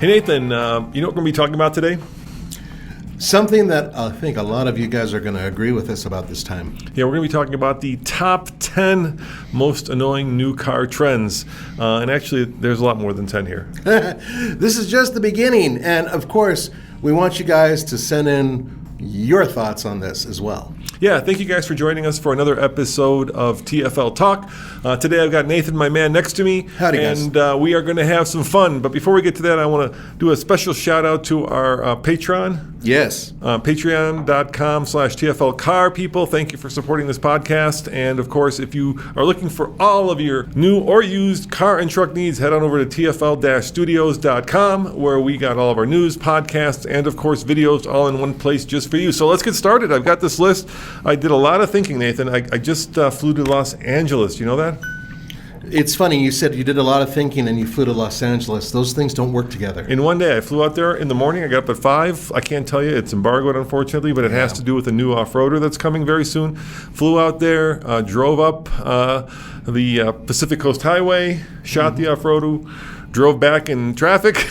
Hey Nathan, you know what we're going to be talking about today? Something that I think a lot of you guys are going to agree with us about this time. Yeah, we're going to be talking about the top 10 most annoying new car trends. And actually, there's a lot more than 10 here. This is just the beginning. And of course, we want you guys to send in your thoughts on this as well. Yeah, thank you guys for joining us for another episode of TFL Talk. Today I've got Nathan, my man, next to me. Howdy, guys. And we are going to have some fun. But before we get to that, I want to do a special shout out to our Patreon. Yes. Patreon.com/TFL Car people. Thank you for supporting this podcast. And of course, if you are looking for all of your new or used car and truck needs, head on over to TFL-studios.com, where we got all of our news, podcasts, and of course, videos all in one place just for you. So let's get started. I've got this list. I did a lot of thinking, Nathan. I just flew to Los Angeles. Do you know that? It's funny, you said you did a lot of thinking and you flew to Los Angeles. Those things don't work together. In one day, I flew out there in the morning. I got up at 5. I can't tell you, it's embargoed, unfortunately, but it has to do with a new off-roader that's coming very soon. Flew out there, drove up the Pacific Coast Highway, shot the off-roader, drove back in traffic.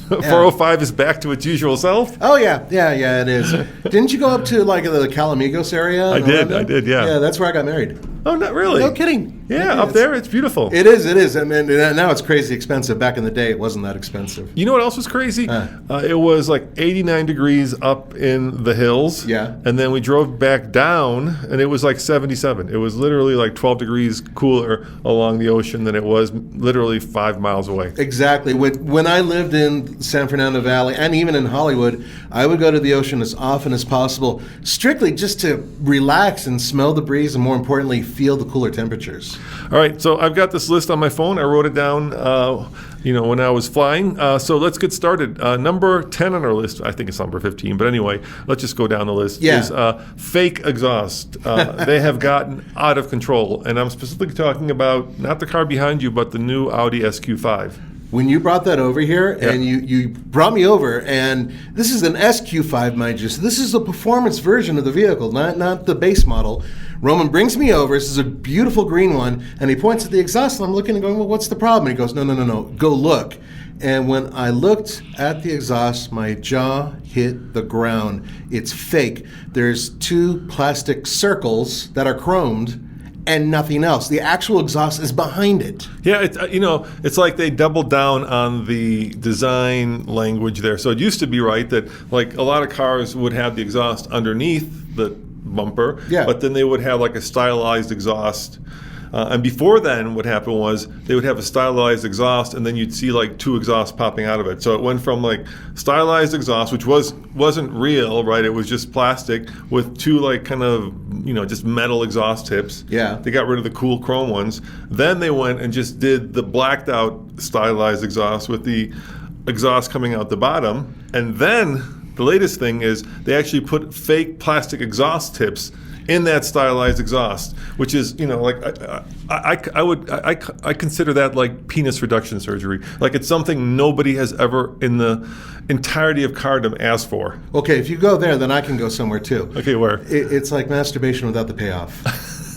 405 is back to its usual self. Oh, yeah, it is. Didn't you go up to like the Calamigos area? I did, yeah. Yeah, that's where I got married. Oh, not really? No kidding. Yeah, up there, it's beautiful. It is. I mean, now it's crazy expensive. Back in the day, it wasn't that expensive. You know what else was crazy? It was like 89 degrees up in the hills. Yeah. And then we drove back down, and it was like 77. It was literally like 12 degrees cooler along the ocean than it was literally 5 miles away. Exactly. When I lived in San Fernando Valley and even in Hollywood, I would go to the ocean as often as possible, strictly just to relax and smell the breeze and, more importantly, feel the cooler temperatures. All right, so I've got this list on my phone. I wrote it down, when I was flying. So let's get started. Number 10 on our list, I think it's number 15, but anyway, let's just go down the list, is fake exhaust. They have gotten out of control, and I'm specifically talking about not the car behind you, but the new Audi SQ5. When you brought that over here, and you brought me over, and this is an SQ5, mind you, so this is the performance version of the vehicle, not the base model. Roman brings me over. This is a beautiful green one, and he points at the exhaust, and I'm looking and going, well, what's the problem? And he goes, no, go look. And when I looked at the exhaust, my jaw hit the ground. It's fake. There's 2 plastic circles that are chromed, and nothing else. The actual exhaust is behind it. Yeah, it's like they doubled down on the design language there. So it used to be right that like a lot of cars would have the exhaust underneath the bumper, but then they would have like a stylized exhaust. And before then, what happened was they would have a stylized exhaust, and then you'd see like 2 exhausts popping out of it. So it went from like stylized exhaust, which wasn't real, right? It was just plastic with 2 like kind of just metal exhaust tips. Yeah. They got rid of the cool chrome ones. Then they went and just did the blacked out stylized exhaust with the exhaust coming out the bottom. And then the latest thing is they actually put fake plastic exhaust tips in that stylized exhaust, which is, I consider that like penis reduction surgery. Like it's something nobody has ever in the entirety of cardom asked for. Okay, if you go there, then I can go somewhere too. Okay, where? It's like masturbation without the payoff.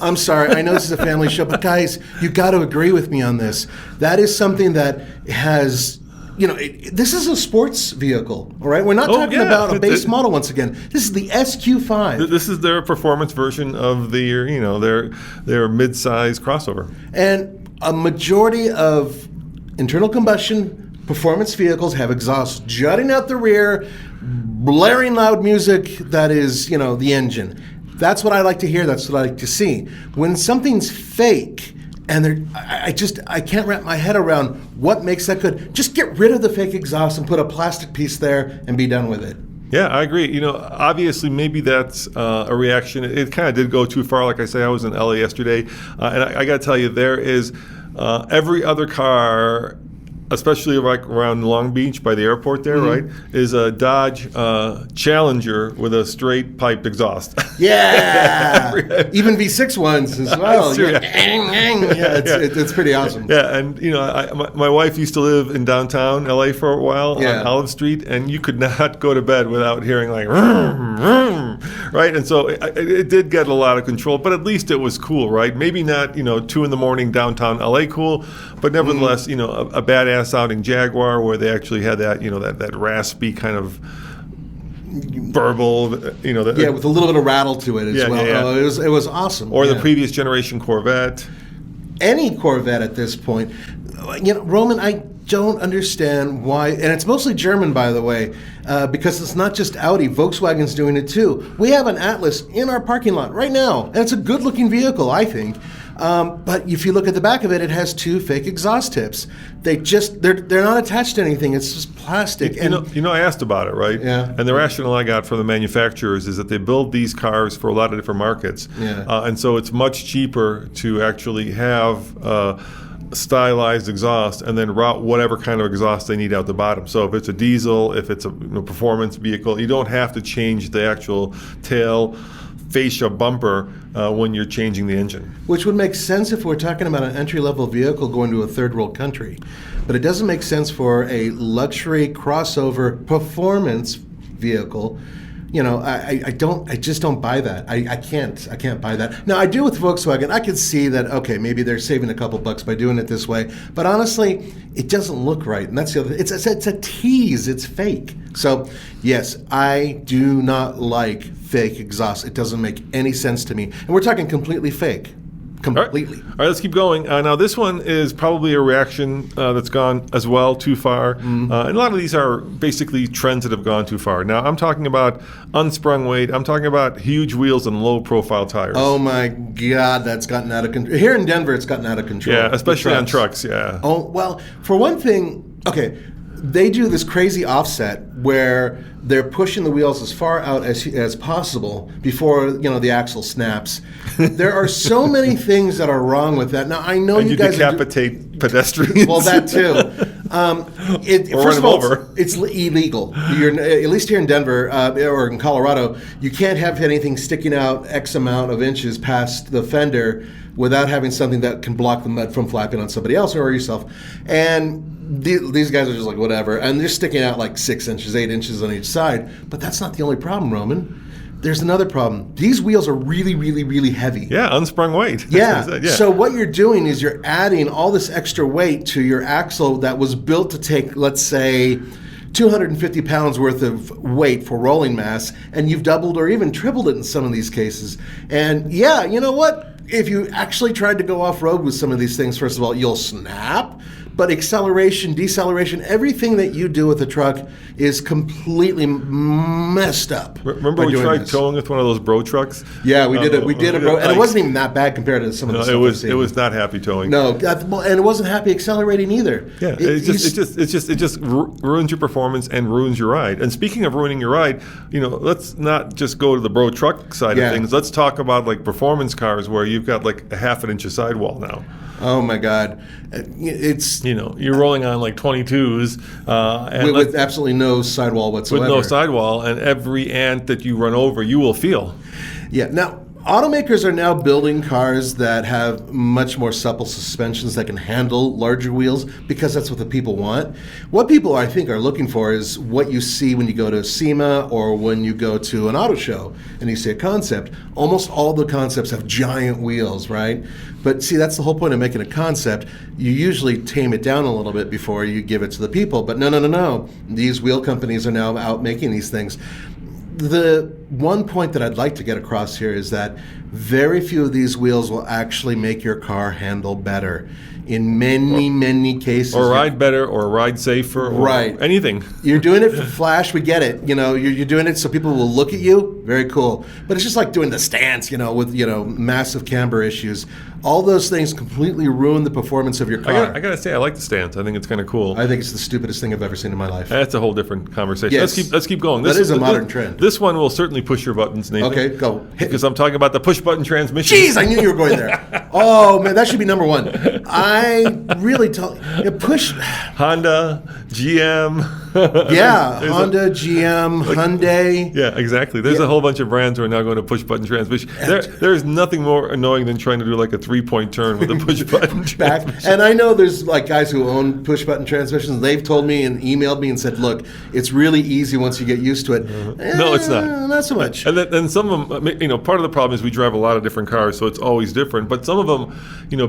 I'm sorry, I know this is a family show, but guys, you got to agree with me on this. That is something that has... this is a sports vehive, all right? We're not talking about a base model once again. This is the SQ5. This is their performance version of their mid-size crossover. And a majority of internal combustion performance vehicles have exhaust jutting out the rear, blaring loud music that is, the engine. That's what I like to hear. That's what I like to see. When something's fake... And I can't wrap my head around what makes that good. Just get rid of the fake exhaust and put a plastic piece there and be done with it. Yeah, I agree. Obviously, maybe that's a reaction. It kind of did go too far. Like I say, I was in LA yesterday, and I got to tell you, there is every other car, especially like around Long Beach by the airport there, right, is a Dodge Challenger with a straight piped exhaust. Yeah, even V6 ones as well. It's pretty awesome. Yeah, and my wife used to live in downtown LA for a while on Olive Street, and you could not go to bed without hearing like vroom, vroom, right? And so it did get a lot of control, but at least it was cool, right? Maybe not 2 a.m. downtown LA cool, but nevertheless a badass badass-sounding Jaguar, where they actually had that, that raspy kind of burble, with a little bit of rattle to it as well. Yeah. Oh, it was awesome. Or the previous generation Corvette. Any Corvette at this point. Roman, I don't understand why, and it's mostly German, by the way, because it's not just Audi. Volkswagen's doing it too. We have an Atlas in our parking lot right now, and it's a good-looking vehicle, I think. But if you look at the back of it, it has 2 fake exhaust tips. They're not attached to anything. It's just plastic. I asked about it, right? Yeah. And the rationale I got from the manufacturers is that they build these cars for a lot of different markets. Yeah. And so it's much cheaper to actually have stylized exhaust and then route whatever kind of exhaust they need out the bottom. So if it's a diesel, if it's a performance vehicle, you don't have to change the actual tail fascia bumper when you're changing the engine. Which would make sense if we're talking about an entry-level vehicle going to a third world country. But it doesn't make sense for a luxury crossover performance vehicle. I just don't buy that. I can't buy that. Now, I do with Volkswagen. I could see that, okay, maybe they're saving a couple bucks by doing it this way. But honestly, it doesn't look right. And that's the other thing. It's a tease. It's fake. So, yes, I do not like fake exhaust. It doesn't make any sense to me. And we're talking completely fake. Completely. All right, let's keep going. Now, this one is probably a reaction that's gone as well too far. And a lot of these are basically trends that have gone too far. Now, I'm talking about unsprung weight. I'm talking about huge wheels and low-profile tires. Oh, my God, that's gotten out of control. Here in Denver, it's gotten out of control. Yeah, especially on trucks, yeah. Oh, well, for one thing, okay, they do this crazy offset where they're pushing the wheels as far out as possible before the axle snaps. There are so many things that are wrong with that. Now I know and you guys decapitate pedestrians. Well, that too. Or first run them of all, over. It's illegal. At least here in Denver or in Colorado, you can't have anything sticking out X amount of inches past the fender without having something that can block the mud from flapping on somebody else or yourself. And these guys are just like, whatever. And they're sticking out like 6 inches, 8 inches on each side. But that's not the only problem, Roman. There's another problem. These wheels are really, really, really heavy. Yeah, unsprung weight. Yeah. So what you're doing is you're adding all this extra weight to your axle that was built to take, let's say, 250 pounds worth of weight for rolling mass, and you've doubled or even tripled it in some of these cases. And yeah, you know what? If you actually tried to go off-road with some of these things, first of all, you'll snap. But acceleration, deceleration, everything that you do with a truck is completely messed up. Remember we tried towing with one of those bro trucks? Yeah, we did it. We did it, bro, and it wasn't even that bad compared to some of the stuff I've seen. It was not happy towing. No, and it wasn't happy accelerating either. Yeah, it just ruins your performance and ruins your ride. And speaking of ruining your ride, let's not just go to the bro truck side of things. Let's talk about like performance cars where you've got like a half an inch of sidewall now. Oh my God, it's you're rolling on like 22s and with absolutely no sidewall whatsoever. With no sidewall, and every ant that you run over, you will feel. Yeah. Now, automakers are now building cars that have much more supple suspensions that can handle larger wheels because that's what the people want. What people, I think, are looking for is what you see when you go to SEMA or when you go to an auto show and you see a concept. Almost all the concepts have giant wheels, right? But see, that's the whole point of making a concept. You usually tame it down a little bit before you give it to the people. But no. These wheel companies are now out making these things. The one point that I'd like to get across here is that very few of these wheels will actually make your car handle better. In many cases. Or ride better, or ride safer, or anything. You're doing it for flash, we get it. You're doing it so people will look at you, very cool. But it's just like doing the stance, with, massive camber issues. All those things completely ruin the performance of your car. I gotta say, I like the stance. I think it's kind of cool. I think it's the stupidest thing I've ever seen in my life. That's a whole different conversation. Yes. Let's keep going. That is a modern trend. This one will certainly push your buttons, Nathan. Okay, go. Because I'm talking about the push-button transmission. Jeez, I knew you were going there. Oh, man, that should be number one. I really push. Honda, GM. Honda, GM, Hyundai. Yeah, exactly. There's a whole bunch of brands who are now going to push-button transmission. There's nothing more annoying than trying to do like a 3-point turn with a push-button transmission. And I know there's like guys who own push-button transmissions. They've told me and emailed me and said, look, it's really easy once you get used to it. No, it's not. Not so much. And then some of them, part of the problem is we drive a lot of different cars, so it's always different. But some of them,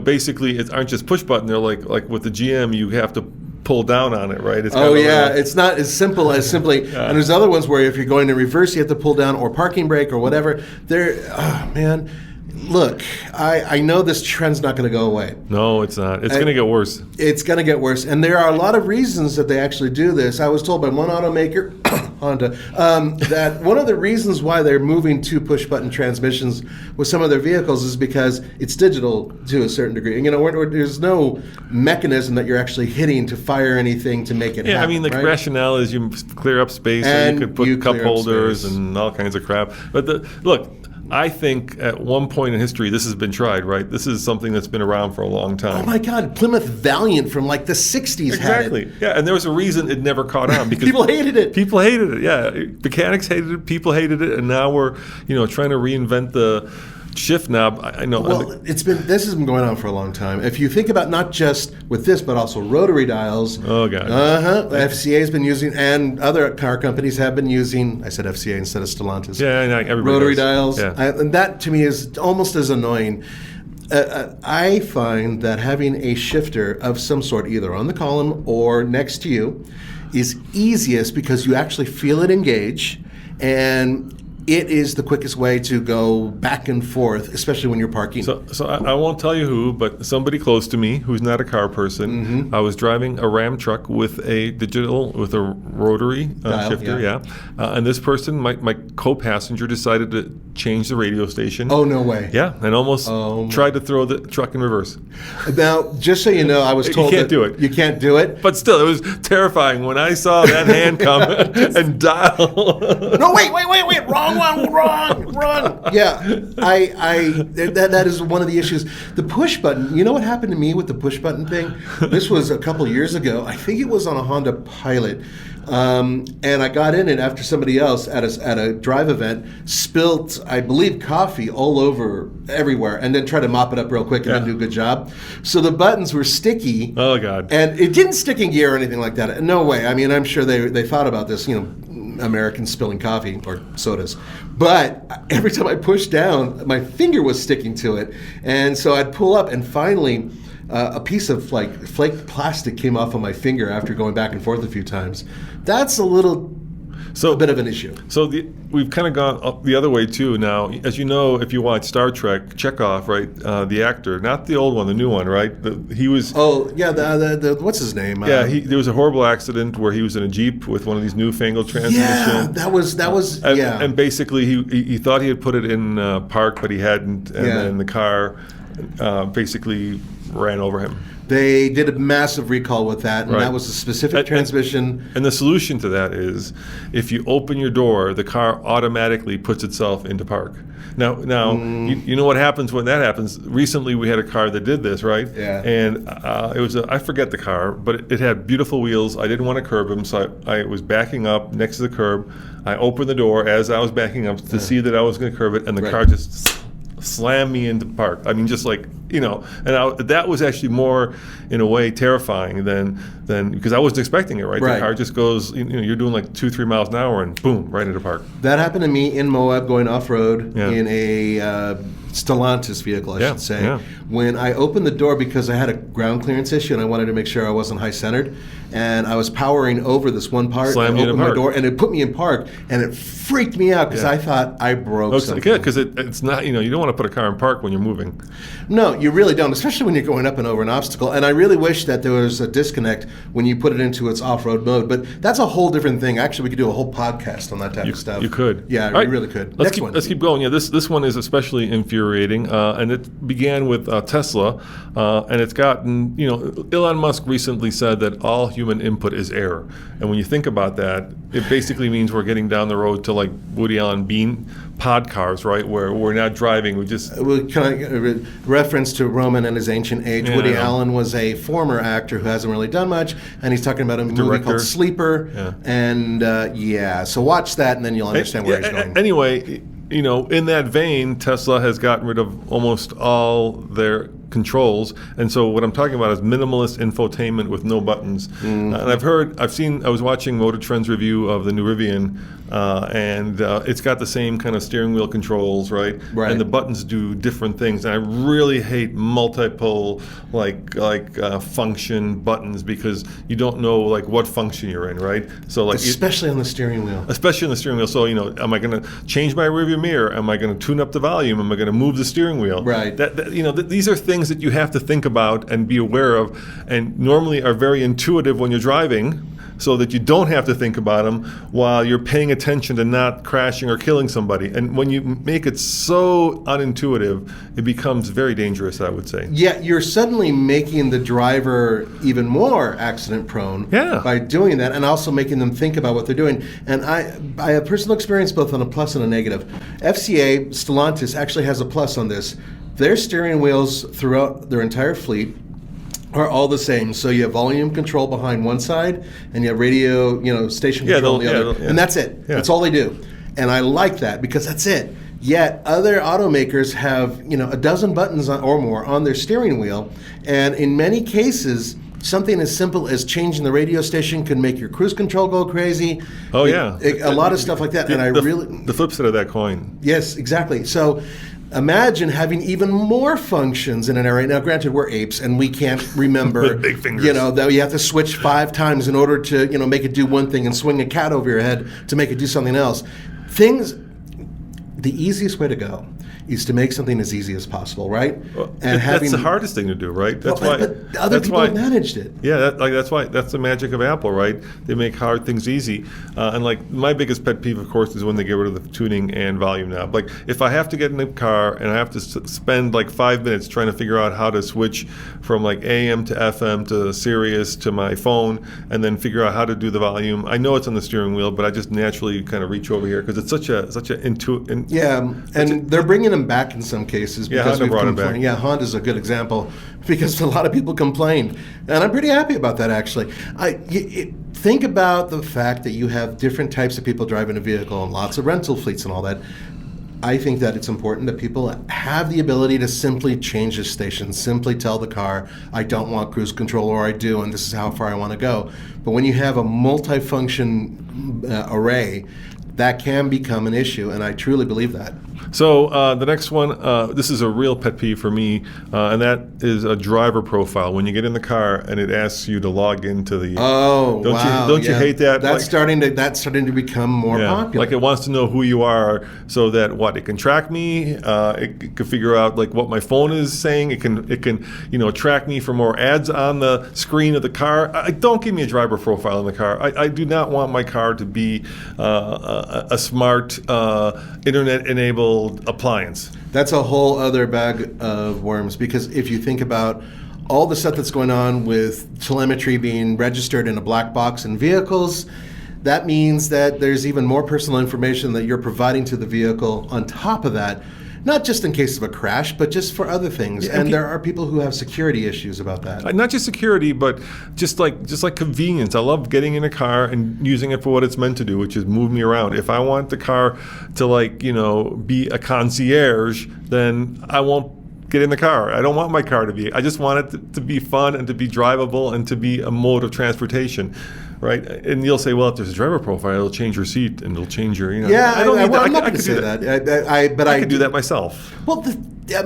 basically aren't just push-button. They're like with the GM, you have to pull down on it, right? It's it's not as simple as simply. Yeah. And there's other ones where if you're going to reverse, you have to pull down or parking brake or whatever. Man. Look, I know this trend's not going to go away. No, it's not. It's going to get worse. It's going to get worse. And there are a lot of reasons that they actually do this. I was told by one automaker, Honda, that one of the reasons why they're moving to push-button transmissions with some of their vehicles is because it's digital to a certain degree. And, there's no mechanism that you're actually hitting to fire anything to make it happen. Yeah, I mean, the rationale is you clear up space, and you could put cup holders and all kinds of crap. But look, I think at one point in history, this has been tried, right? This is something that's been around for a long time. Oh my God, Plymouth Valiant from like the 60s Exactly. had it. Yeah, and there was a reason it never caught on because people hated it. People hated it, yeah. Mechanics hated it, people hated it, and now we're, trying to reinvent the shift knob. I know. Well, this has been going on for a long time. If you think about not just with this, but also rotary dials. Oh God. The FCA has been using, and other car companies have been using. I said FCA instead of Stellantis. Yeah, everybody rotary does. dials, and that to me is almost as annoying. I find that having a shifter of some sort, either on the column or next to you, is easiest because you actually feel it engage, and it is the quickest way to go back and forth, especially when you're parking. So I won't tell you who, but somebody close to me who's not a car person. Mm-hmm. I was driving a Ram truck with a rotary dial, shifter, and this person, my co-passenger, decided to change the radio station. Oh, no way. Yeah, and almost tried to throw the truck in reverse. Now, just so you know, I was told you can't do it. You can't do it. But still, it was terrifying when I saw that hand come and dial. No, wait, wrong one. Yeah, that is one of the issues. The push button, you know what happened to me with the push button thing? This was a couple years ago. I think it was on a Honda Pilot. And I got in it after somebody else at a drive event spilt, I believe, coffee all over everywhere, and then tried to mop it up real quick and then do a good job. So the buttons were sticky. Oh God! And it didn't stick in gear or anything like that. No way. I mean, I'm sure they thought about this. Americans spilling coffee or sodas. But every time I pushed down, my finger was sticking to it, and so I'd pull up, and finally. A piece of flake plastic came off of my finger after going back and forth a few times. That's a bit of an issue. So we've kind of gone up the other way too now. As you know, if you watch Star Trek, Chekhov, right, the actor, not the old one, the new one, right? He was. Oh yeah, the what's his name? Yeah, there was a horrible accident where he was in a Jeep with one of these newfangled transmissions. Yeah, that was. And basically, he thought he had put it in park, but he hadn't, and then the car basically ran over him. They did a massive recall with that, and right. that was a specific transmission. And the solution to that is, if you open your door, the car automatically puts itself into park. Now, you know what happens when that happens. Recently, we had a car that did this, right? Yeah. And it was I forget the car, but it had beautiful wheels. I didn't want to curb him, so I was backing up next to the curb. I opened the door as I was backing up to see that I was going to curb it, and the car just slammed me into park. I mean, just like, and that was actually more, in a way, terrifying than because I wasn't expecting it, right? The car just goes, you're doing like 2-3 miles an hour and boom, right into park. That happened to me in Moab going off-road in a Stellantis vehicle, I should say. Yeah. When I opened the door, because I had a ground clearance issue and I wanted to make sure I wasn't high-centered, and I was powering over this one part, and I opened my door, and it put me in park, and it freaked me out because I thought I broke something. Yeah, because it's not, you don't want to put a car in park when you're moving. No, you really don't, especially when you're going up and over an obstacle. And I really wish that there was a disconnect when you put it into its off-road mode. But that's a whole different thing. Actually, we could do a whole podcast on that type of stuff. You could. Yeah, we really could. Let's keep going. Yeah, this one is especially infuriating, and it began with Tesla, and it's gotten, Elon Musk recently said that all human input is error. And when you think about that, it basically means we're getting down the road to like Woody Allen Bean pod cars, right, where we're not driving. We just... reference to Roman and his ancient age. Yeah, Woody Allen was a former actor who hasn't really done much, and he's talking about a movie called Sleeper. Yeah. And so watch that, and then you'll understand where he's going. Anyway, in that vein, Tesla has gotten rid of almost all their controls, and so what I'm talking about is minimalist infotainment with no buttons. And I was watching Motor Trend's review of the new Rivian, and it's got the same kind of steering wheel controls, right? And the buttons do different things. And I really hate multiple function buttons because you don't know like what function you're in, right? So like especially on the steering wheel. Especially on the steering wheel. So am I going to change my rearview mirror? Am I going to tune up the volume? Am I going to move the steering wheel? Right. These are things that you have to think about and be aware of, and normally are very intuitive when you're driving, so that you don't have to think about them while you're paying attention to not crashing or killing somebody. And when you make it so unintuitive, it becomes very dangerous, I would say. Yeah, you're suddenly making the driver even more accident prone by doing that, and also making them think about what they're doing. And I have personal experience both on a plus and a negative. FCA, Stellantis, actually has a plus on this. Their steering wheels throughout their entire fleet are all the same. So you have volume control behind one side, and you have radio, station control on the other. And that's it. Yeah. That's all they do. And I like that because that's it. Yet other automakers have, a dozen buttons or more on their steering wheel. And in many cases, something as simple as changing the radio station can make your cruise control go crazy. Oh, a lot of stuff like that. The flip side of that coin. Yes, exactly. So imagine having even more functions in an array. Now, granted, we're apes and we can't remember. Big fingers. That you have to switch 5 times in order to, make it do one thing and swing a cat over your head to make it do something else. The easiest way to go is to make something as easy as possible, right? Well, that's the hardest thing to do, right? But other people have managed it. Yeah, that's the magic of Apple, right? They make hard things easy. And like my biggest pet peeve, of course, is when they get rid of the tuning and volume knob. Like if I have to get in a car and I have to spend like 5 minutes trying to figure out how to switch from like AM to FM to Sirius to my phone, and then figure out how to do the volume. I know it's on the steering wheel, but I just naturally kind of reach over here because it's such a intuitive. And they're bringing them back in some cases because Honda brought them back. Yeah, Honda's a good example because a lot of people complained, and I'm pretty happy about that actually. Think about the fact that you have different types of people driving a vehicle and lots of rental fleets and all that. I think that it's important that people have the ability to simply change the station, simply tell the car, I don't want cruise control, or I do, and this is how far I want to go. But when you have a multi-function array, that can become an issue, and I truly believe that. So the next one, this is a real pet peeve for me, and that is a driver profile. When you get in the car and it asks you to log into the... Don't you hate that? That's starting to become more popular. Like it wants to know who you are, so that it can track me. It can figure out like what my phone is saying. It can track me for more ads on the screen of the car. Don't give me a driver profile in the car. I do not want my car to be a smart internet-enabled appliance. That's a whole other bag of worms, because if you think about all the stuff that's going on with telemetry being registered in a black box in vehicles, that means that there's even more personal information that you're providing to the vehicle on top of that, not just in case of a crash, but just for other things. And there are people who have security issues about that. Not just security, but just like convenience. I love getting in a car and using it for what it's meant to do, which is move me around. If I want the car to be a concierge, then I won't get in the car. I don't want my car to be. I just want it to be fun and to be drivable and to be a mode of transportation. Right, and you'll say, well, if there's a driver profile, it'll change your seat and it'll change your, I don't need that. I'm not going to say that. I could do that myself. Well,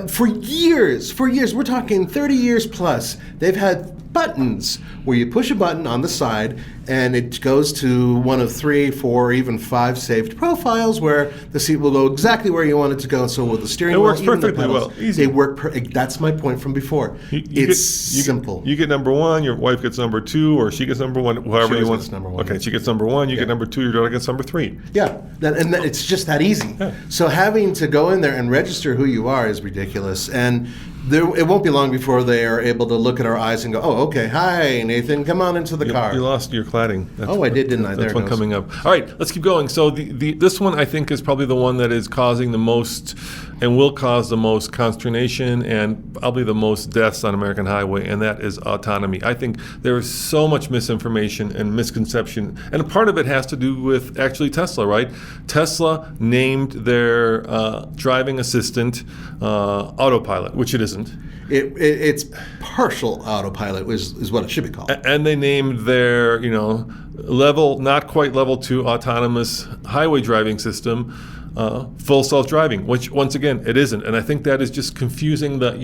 for years, we're talking 30 years plus, they've had buttons where you push a button on the side and it goes to one of 3, 4, even 5 saved profiles where the seat will go exactly where you want it to go, and so will the steering wheel. It works perfectly well. Easy. They work. That's my point from before. It's simple. You get number 1, your wife gets number 2, or she gets number 1, however you want. Number 1. Okay, she gets number 1, you get number 2, your daughter gets number 3. Yeah, and it's just that easy. Yeah. So having to go in there and register who you are is ridiculous, and it won't be long before they are able to look at our eyes and go, oh, okay, hi, Nathan, come on into the car. You lost your cladding. I did, didn't I? That's one coming up. All right, let's keep going. So this one, I think, is probably the one that is causing the most and will cause the most consternation and probably the most deaths on American highway, and that is autonomy. I think there is so much misinformation and misconception, and a part of it has to do with actually Tesla, right? Tesla named their driving assistant Autopilot, which it isn't. It's partial autopilot is what it should be called. And they named their, not quite level 2 autonomous highway driving system, full self-driving, which once again it isn't. And I think that is just confusing the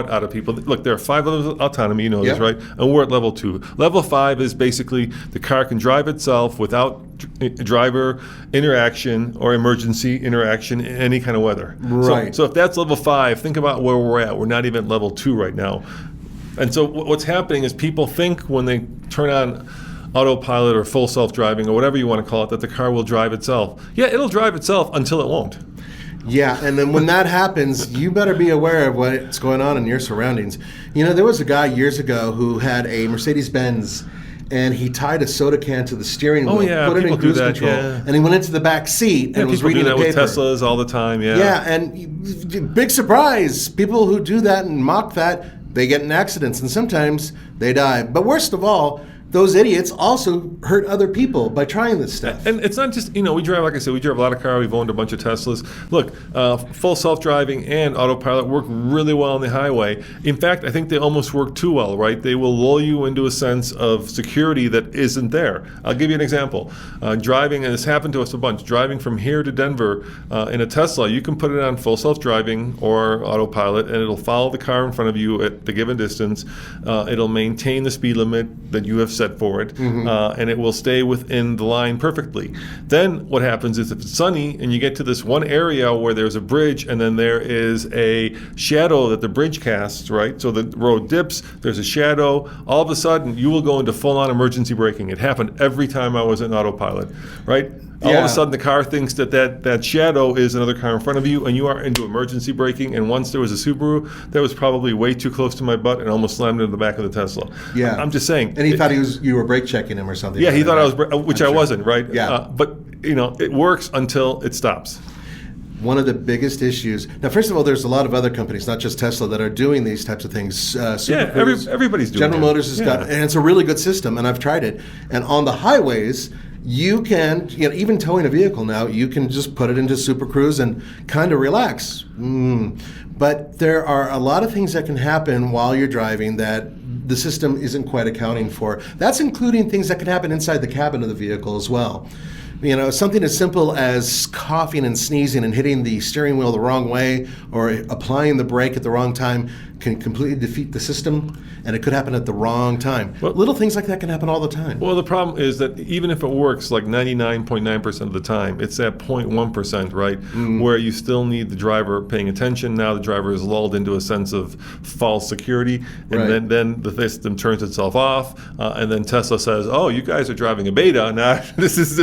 out of people. Look, there are 5 levels of autonomy, this, right? And we're at level 2. Level 5 is basically the car can drive itself without driver interaction or emergency interaction in any kind of weather. Right. So if that's level 5, think about where we're at. We're not even at level 2 right now. And so what's happening is people think when they turn on autopilot or full self-driving or whatever you want to call it, that the car will drive itself. Yeah, it'll drive itself until it won't. Yeah, and then when that happens, you better be aware of what's going on in your surroundings. There was a guy years ago who had a Mercedes-Benz, and he tied a soda can to the steering wheel, put it in cruise control, and he went into the back seat and was reading the paper. People do that with Teslas all the time, Yeah, and big surprise, people who do that and mock that, they get in accidents, and sometimes they die. But worst of all, those idiots also hurt other people by trying this stuff. And it's not just, we drive, like I said, we drive a lot of cars. We've owned a bunch of Teslas. Look, full self-driving and autopilot work really well on the highway. In fact, I think they almost work too well, right? They will lull you into a sense of security that isn't there. I'll give you an example. Driving, and this happened to us a bunch, driving from here to Denver in a Tesla, you can put it on full self-driving or autopilot, and it'll follow the car in front of you at the given distance. It'll maintain the speed limit that you have set for it, and it will stay within the line perfectly. Then what happens is if it's sunny and you get to this one area where there's a bridge and then there is a shadow that the bridge casts, right? So the road dips, there's a shadow, all of a sudden you will go into full-on emergency braking. It happened every time I was in autopilot, right? All of a sudden the car thinks that shadow is another car in front of you, and you are into emergency braking. And once there was a Subaru that was probably way too close to my butt and almost slammed into the back of the Tesla. Yeah. I'm just saying. And he thought you were brake checking him or something. Yeah, he thought I was, which I wasn't, right? Yeah. But, it works until it stops. One of the biggest issues. Now, first of all, there's a lot of other companies, not just Tesla, that are doing these types of things. Everybody's doing it. General Motors has got, and it's a really good system, and I've tried it. And on the highways, you can, even towing a vehicle now, you can just put it into Super Cruise and kind of relax. But there are a lot of things that can happen while you're driving that the system isn't quite accounting for. That's including things that can happen inside the cabin of the vehicle as well. Something as simple as coughing and sneezing and hitting the steering wheel the wrong way or applying the brake at the wrong time can completely defeat the system, and it could happen at the wrong time. Well, little things like that can happen all the time. Well, the problem is that even if it works like 99.9% of the time, it's that 0.1%, right, where you still need the driver paying attention. Now the driver is lulled into a sense of false security, and then the system turns itself off, and then Tesla says, "Oh, you guys are driving a beta. Now this is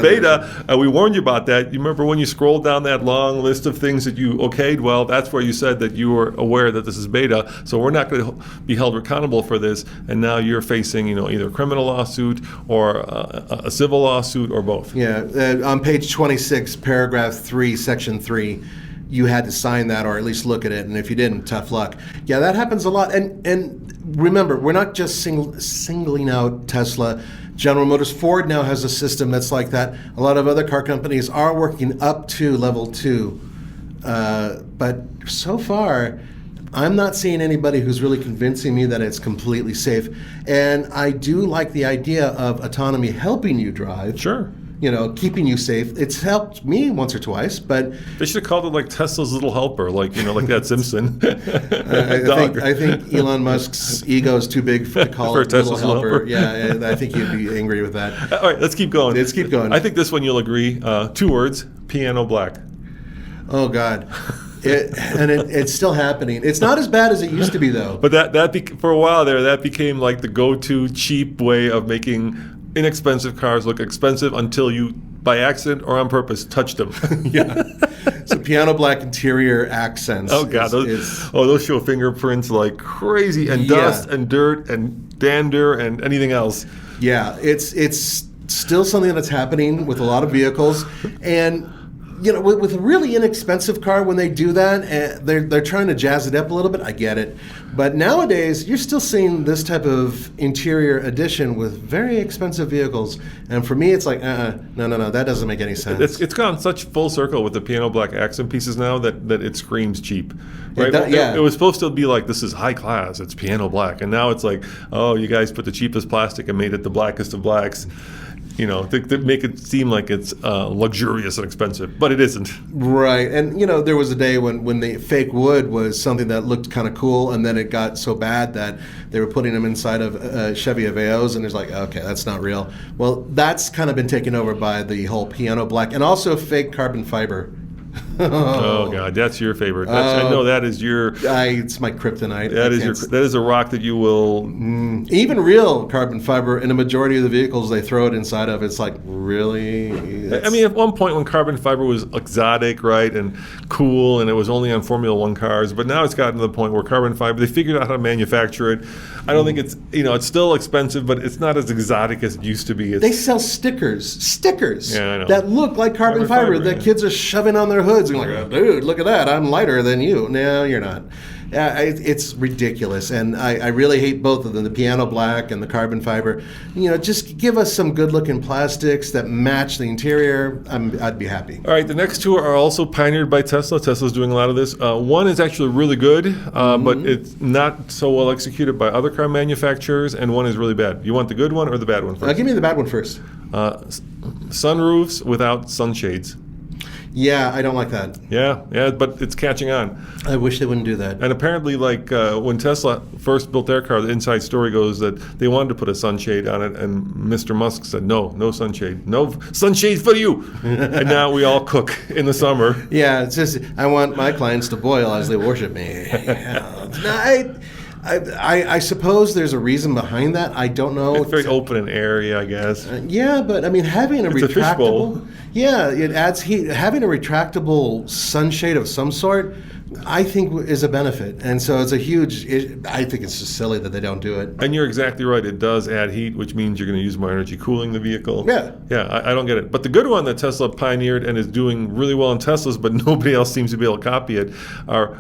beta. We warned you about that. You remember when you scrolled down that long list of things that you okayed? Well, that's where you said that you were aware that this is beta, so we're not going to be held accountable for this, and now you're facing either a criminal lawsuit or a civil lawsuit or both." On page 26, paragraph 3, section 3, you had to sign that or at least look at it, and if you didn't, tough luck. Yeah, that happens a lot. And remember, we're not just singling out Tesla. General Motors, Ford now has a system that's like that. A lot of other car companies are working up to level 2, but so far I'm not seeing anybody who's really convincing me that it's completely safe. And I do like the idea of autonomy helping you drive. Sure. Keeping you safe. It's helped me once or twice, but they should have called it like Tesla's little helper, like like that Simpson. I think Elon Musk's ego is too big to call it little helper. Yeah, I think he'd be angry with that. All right, let's keep going. I think this one you'll agree. 2 words: piano black. Oh God. It's still happening. It's not as bad as it used to be, though. But for a while there, that became like the go-to cheap way of making inexpensive cars look expensive until you, by accident or on purpose, touched them. So piano black interior accents. Oh God, those show fingerprints like crazy, and dust and dirt and dander and anything else. Yeah, it's still something that's happening with a lot of vehicles, and with a really inexpensive car, when they do that, they're trying to jazz it up a little bit. I get it. But nowadays, you're still seeing this type of interior addition with very expensive vehicles. And for me, it's like, no, that doesn't make any sense. It's gone such full circle with the piano black accent pieces now that it screams cheap. Right? It was supposed to be like, this is high class, it's piano black. And now it's like, oh, you guys put the cheapest plastic and made it the blackest of blacks. To make it seem like it's luxurious and expensive, but it isn't. Right, and there was a day when the fake wood was something that looked kind of cool, and then it got so bad that they were putting them inside of Chevy Aveos, and it's like, okay, that's not real. Well, that's kind of been taken over by the whole piano black, and also fake carbon fiber. Oh God, that's your favorite. I know that is your. It's my kryptonite. That is a rock that you will. Even real carbon fiber in a majority of the vehicles they throw it inside of. It's like, really. I mean, at one point when carbon fiber was exotic, right, and cool, and it was only on Formula One cars, but now it's gotten to the point where carbon fiber, they figured out how to manufacture it. I don't think it's it's still expensive, but it's not as exotic as it used to be. They sell stickers, yeah, I know, that look like carbon fiber that kids are shoving on their hoods and like, oh, dude, look at that, I'm lighter than you. No, you're not. Yeah, it's ridiculous, and I really hate both of them, the piano black and the carbon fiber. Just give us some good-looking plastics that match the interior. I'd be happy. All right, the next two are also pioneered by Tesla. Tesla's doing a lot of this. One is actually really good, but it's not so well executed by other car manufacturers, and one is really bad. You want the good one or the bad one first? Give me the bad one first. Sunroofs without sunshades. Yeah, I don't like that. Yeah, but it's catching on. I wish they wouldn't do that. And apparently, when Tesla first built their car, the inside story goes that they wanted to put a sunshade on it, and Mr. Musk said, no sunshade. No sunshade for you. And now we all cook in the summer. Yeah, it's just, I want my clients to boil as they worship me. I suppose there's a reason behind that. I don't know. It's very open and airy, I guess. Yeah, but I mean, having a retractable, it adds heat. Having a retractable sunshade of some sort, I think, is a benefit. And so it's a huge. I think it's just silly that they don't do it. And you're exactly right. It does add heat, which means you're going to use more energy cooling the vehicle. Yeah. I don't get it. But the good one that Tesla pioneered and is doing really well in Teslas, but nobody else seems to be able to copy it, are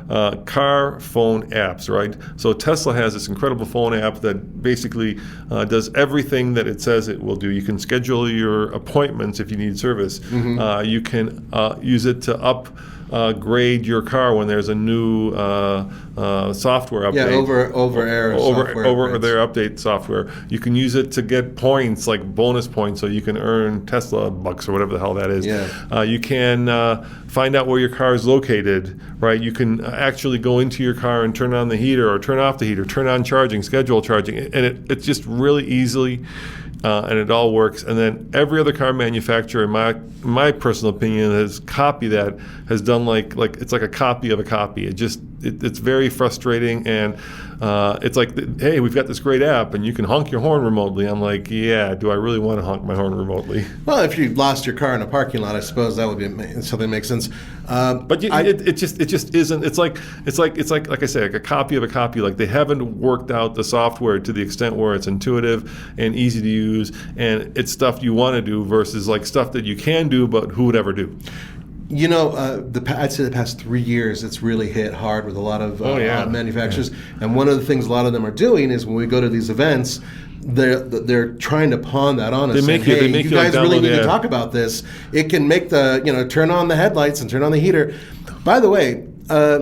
car phone apps, right? So Tesla has this incredible phone app that basically does everything that it says it will do. You can schedule your appointments if you need service. You can use it to upgrade your car when there's a new software update. Yeah, over their update software. You can use it to get points, like bonus points, so you can earn Tesla bucks or whatever the hell that is. Yeah. You can find out where your car is located, right? You can actually go into your car and turn on the heater or turn off the heater, turn on charging, schedule charging, and it's just really easily. And it all works. And then every other car manufacturer, in my personal opinion, has copied that, has done like it's like a copy of a copy. It's very frustrating, and it's like, hey, we've got this great app, and you can honk your horn remotely. I'm like, yeah, do I really want to honk my horn remotely? Well, if you lost your car in a parking lot, I suppose that would be something that makes sense. But it just isn't. It's like I say, like a copy of a copy. Like they haven't worked out the software to the extent where it's intuitive and easy to use, and it's stuff you want to do versus like stuff that you can do, but who would ever do? I'd say the past 3 years, it's really hit hard with a lot of manufacturers. Yeah. And one of the things a lot of them are doing is when we go to these events, they're trying to pawn that on us. They make you guys really need to talk about this. It can make turn on the headlights and turn on the heater. By the way,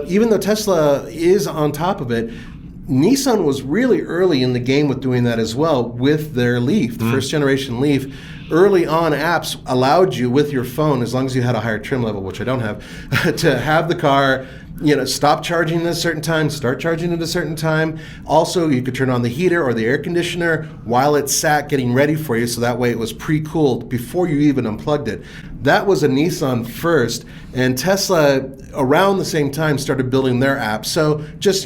even though Tesla is on top of it, Nissan was really early in the game with doing that as well with their Leaf, the first generation Leaf. Early on, apps allowed you with your phone, as long as you had a higher trim level, which I don't have, to have the car stop charging at a certain time, start charging at a certain time. Also, you could turn on the heater or the air conditioner while it sat getting ready for you, so that way it was pre-cooled before you even unplugged it. That was a Nissan first, and Tesla around the same time started building their app. So just,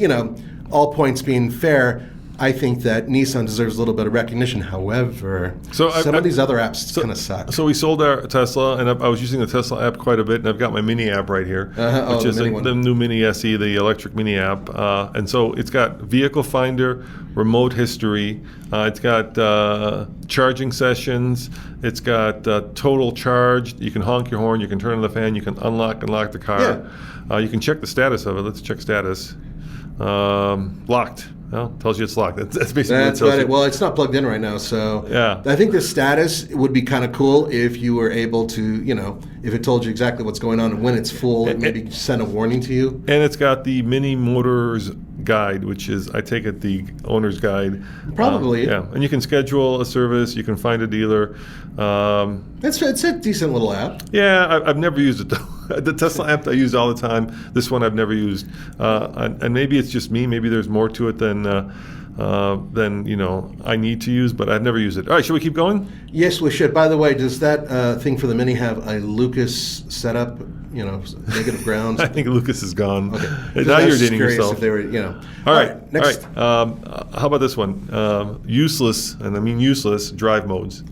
all points being fair, I think that Nissan deserves a little bit of recognition. However, some of these other apps kind of suck. So we sold our Tesla, and I was using the Tesla app quite a bit, and I've got my Mini app right here, which is the new Mini SE, the electric Mini app. And so it's got vehicle finder, remote history, it's got charging sessions, it's got total charged. You can honk your horn, you can turn on the fan, you can unlock and lock the car. Yeah. You can check the status of it. Let's check status. Locked. Well, tells you it's locked. That's basically what it tells you. Well, it's not plugged in right now, so yeah. I think the status would be kind of cool if you were able to, if it told you exactly what's going on and when it's full, and maybe send a warning to you. And it's got the Mini Motors guide, which is, I take it, the owner's guide. Probably. Yeah, and you can schedule a service. You can find a dealer. It's a decent little app. Yeah, I've never used it though. The Tesla app I use all the time. This one I've never used, and maybe it's just me. Maybe there's more to it than I need to use, but I've never used it. All right, should we keep going? Yes, we should. By the way, does that thing for the Mini have a Lucas setup? Negative grounds. I think Lucas is gone. Okay. Now you're dating yourself. If they were, All right. Next. All right. How about this one? Useless, and I mean useless drive modes.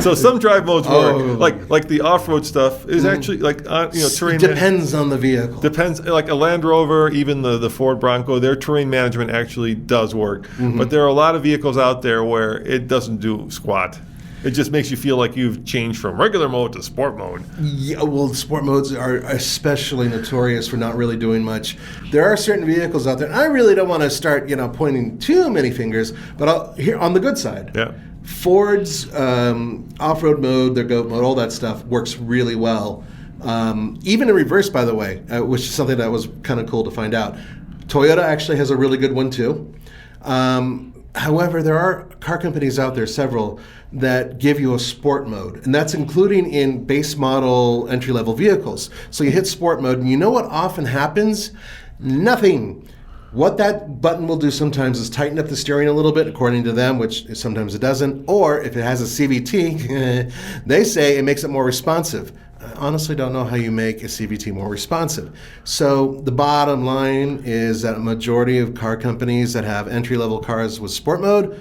So some drive modes work, like the off-road stuff is actually terrain. It depends on the vehicle. Depends, like a Land Rover, even the Ford Bronco, their terrain management actually does work. But there are a lot of vehicles out there where it doesn't do squat. It just makes you feel like you've changed from regular mode to sport mode. Yeah, well, sport modes are especially notorious for not really doing much. There are certain vehicles out there, and I really don't want to start, pointing too many fingers, but here on the good side. Yeah. Ford's off-road mode, their GOAT mode, all that stuff works really well. Even in reverse, by the way, which is something that was kind of cool to find out. Toyota actually has a really good one too. However, there are car companies out there, several, that give you a sport mode, and that's including in base model entry-level vehicles. So you hit sport mode, and you know what often happens? Nothing. What that button will do sometimes is tighten up the steering a little bit, according to them, which sometimes it doesn't. Or if it has a CVT, they say it makes it more responsive. I honestly don't know how you make a CVT more responsive. So the bottom line is that a majority of car companies that have entry-level cars with sport mode,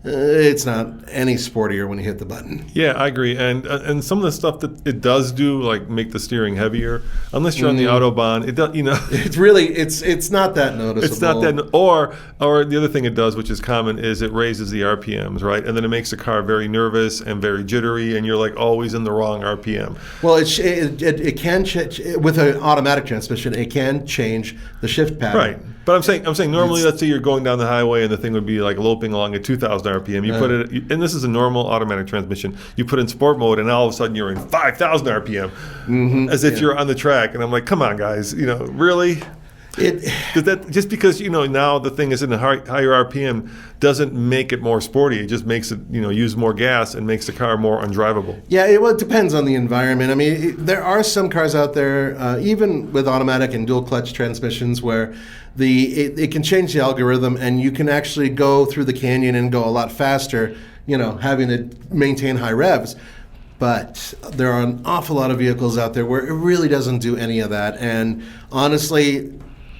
it's not any sportier when you hit the button. Yeah, I agree. And some of the stuff that it does do, like make the steering heavier, unless you're on the Autobahn, it does, It's really, it's not that noticeable. It's not that, or the other thing it does, which is common, is it raises the RPMs, right? And then it makes the car very nervous and very jittery, and you're like always in the wrong RPM. Well, it can change, with an automatic transmission, it can change the shift pattern. Right. But I'm saying normally, let's say you're going down the highway and the thing would be like loping along at 2,000 RPM. You put it, and this is a normal automatic transmission. You put in sport mode, and all of a sudden you're in 5,000 RPM, as if you're on the track. And I'm like, come on, guys, really? That just because now the thing is in a higher RPM doesn't make it more sporty. It just makes it use more gas and makes the car more undrivable. Yeah, it depends on the environment. I mean, there are some cars out there, even with automatic and dual clutch transmissions, where it can change the algorithm, and you can actually go through the canyon and go a lot faster, having to maintain high revs. But there are an awful lot of vehicles out there where it really doesn't do any of that. And honestly,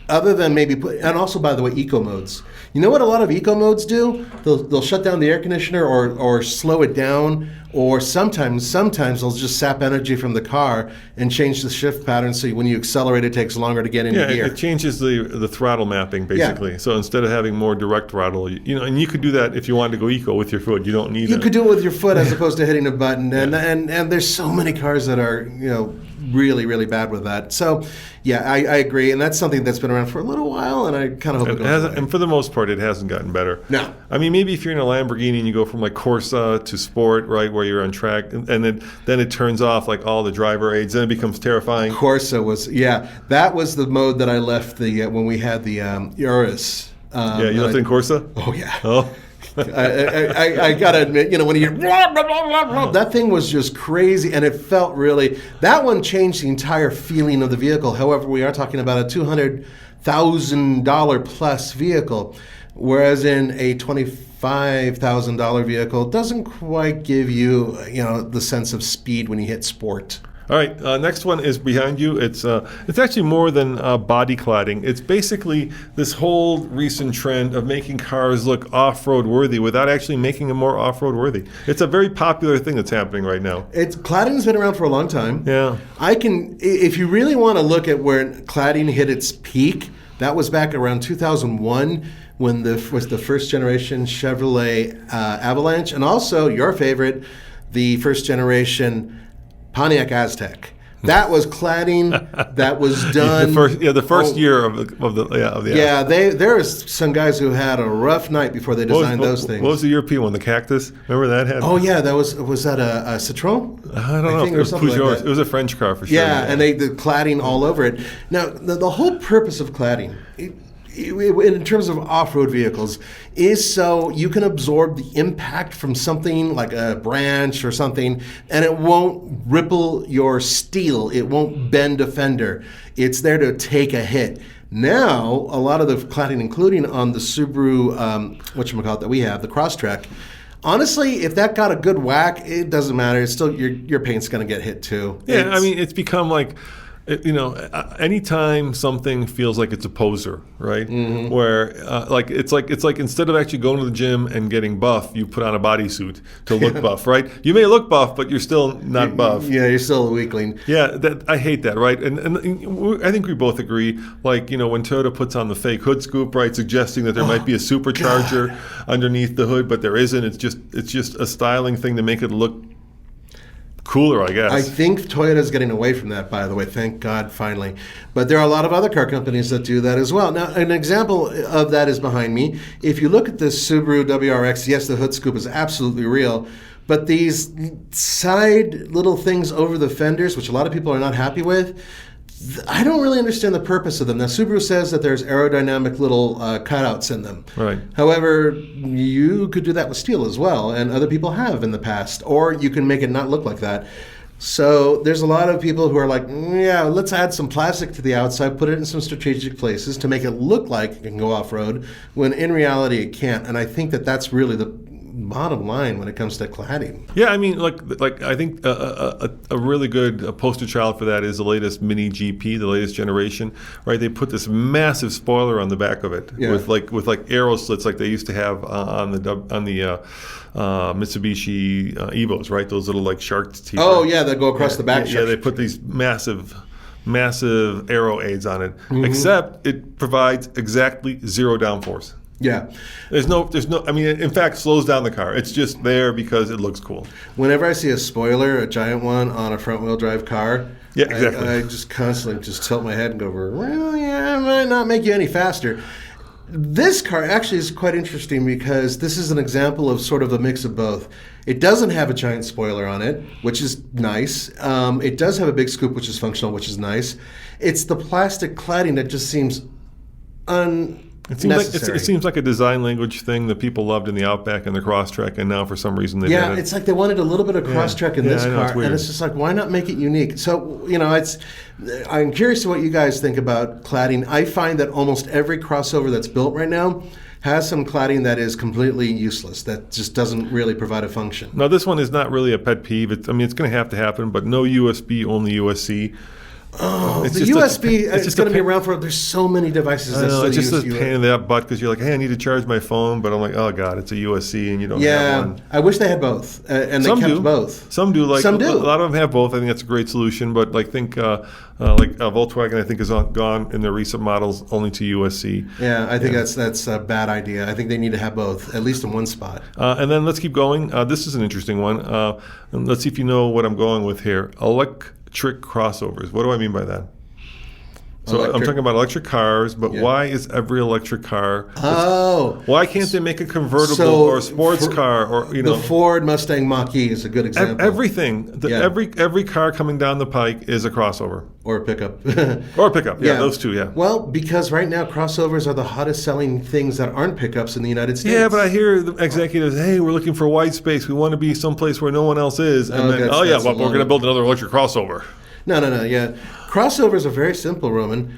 other than maybe and also, by the way, eco modes. You know what a lot of eco modes do? They'll shut down the air conditioner or slow it down, or sometimes they'll just sap energy from the car and change the shift pattern, so when you accelerate, it takes longer to get into gear. It changes the throttle mapping, basically. Yeah. So instead of having more direct throttle, and you could do that if you wanted to go eco with your foot. You don't need You could do it with your foot as opposed to hitting a button, and there's so many cars that are, really, really bad with that. So, yeah, I agree, and that's something that's been around for a little while, and I kind of hope it goes away. And for the most part, it hasn't gotten better. No. I mean, maybe if you're in a Lamborghini and you go from like Corsa to Sport, right, where you're on track, and then it turns off like all the driver aids, then it becomes terrifying. Corsa was, that was the mode that I left when we had the Urus. You left it in Corsa? Oh, yeah. Oh. I gotta admit, when you hear that thing was just crazy, and it felt really. That one changed the entire feeling of the vehicle. However, we are talking about a $200,000 plus vehicle, whereas in a $25,000 vehicle, it doesn't quite give you, the sense of speed when you hit sport. All right, next one is behind you. It's actually more than body cladding. It's basically this whole recent trend of making cars look off-road worthy without actually making them more off-road worthy. It's a very popular thing that's happening right now. Cladding's been around for a long time. Yeah. If you really want to look at where cladding hit its peak, that was back around 2001 when was the first generation Chevrolet Avalanche, and also your favorite, the first generation Pontiac Aztek. That was cladding that was done. The first year of the Yeah, there was some guys who had a rough night before they designed those things. What was the European one? The Cactus? Remember that had? Oh yeah, was that a Citroen? I don't know. It was Peugeot. Like it was a French car for sure. Yeah, and the cladding all over it. Now the whole purpose of cladding, in terms of off-road vehicles, is so you can absorb the impact from something like a branch or something, and it won't ripple your steel. It won't bend a fender. It's there to take a hit. Now, a lot of the cladding, including on the Subaru, whatchamacallit that we have, the Crosstrek, honestly, if that got a good whack, it doesn't matter. It's still your paint's going to get hit too. Yeah, I mean, it's become like, anytime something feels like it's a poser, right? Mm-hmm. Where it's like instead of actually going to the gym and getting buff, you put on a bodysuit to look buff, right? You may look buff, but you're still not buff. Yeah, you're still a weakling. Yeah, I hate that, right? And I think we both agree. Like when Toyota puts on the fake hood scoop, right, suggesting that there might be a supercharger underneath the hood, but there isn't. It's just a styling thing to make it look cooler, I guess. I think Toyota's getting away from that, by the way. Thank God, finally. But there are a lot of other car companies that do that as well. Now, an example of that is behind me. If you look at this Subaru WRX, yes, the hood scoop is absolutely real. But these side little things over the fenders, which a lot of people are not happy with, I don't really understand the purpose of them. Now, Subaru says that there's aerodynamic little cutouts in them. Right. However, you could do that with steel as well, and other people have in the past. Or you can make it not look like that. So there's a lot of people who are like, yeah, let's add some plastic to the outside, put it in some strategic places to make it look like it can go off-road, when in reality it can't. And I think that that's really the bottom line when it comes to cladding. Yeah, I mean, like I think a really good poster child for that is the latest Mini GP, the latest generation, right? They put this massive spoiler on the back of it with arrow slits like they used to have on the Mitsubishi Evos, right? Those little like shark teeth. Oh yeah, that go across the back. Yeah, they put these massive aero aids on it, except it provides exactly zero downforce. Yeah. There's no, I mean, in fact, slows down the car. It's just there because it looks cool. Whenever I see a spoiler, a giant one on a front wheel drive car, yeah, exactly. I just constantly just tilt my head and go, well, yeah, it might not make you any faster. This car actually is quite interesting because this is an example of sort of a mix of both. It doesn't have a giant spoiler on it, which is nice. It does have a big scoop, which is functional, which is nice. It's the plastic cladding that just seems It seems like a design language thing that people loved in the Outback and the Crosstrek, and now for some reason they didn't. It's like they wanted a little bit of Crosstrek in this car, and it's just like, why not make it unique? So, I'm curious to what you guys think about cladding. I find that almost every crossover that's built right now has some cladding that is completely useless, that just doesn't really provide a function. Now, this one is not really a pet peeve. It's going to have to happen, but no USB, only USB. Oh, the USB, it's going to be around for, there's so many devices that still use USB. It's just a pain in the butt because you're like, hey, I need to charge my phone, but I'm like, oh, God, it's a USB and you don't have one. I wish they had both, and they kept both. Some do. Some do. A lot of them have both. I think that's a great solution, but Volkswagen, I think, has gone in their recent models only to USB. Yeah, I think that's a bad idea. I think they need to have both, at least in one spot. And then let's keep going. This is an interesting one. Let's see if you know what I'm going with here. Electric crossovers. What do I mean by that? So I'm talking about electric cars, but why is every electric car? Why can't they make a convertible or a sports car or The Ford Mustang Mach-E is a good example. Everything, every car coming down the pike is a crossover or a pickup. Or a pickup. Yeah, those two. Yeah. Well, because right now crossovers are the hottest selling things that aren't pickups in the United States. Yeah, but I hear the executives, hey, we're looking for white space. We want to be someplace where no one else is, and then we're going to build another electric crossover. No. Yeah. Crossovers are very simple, Roman.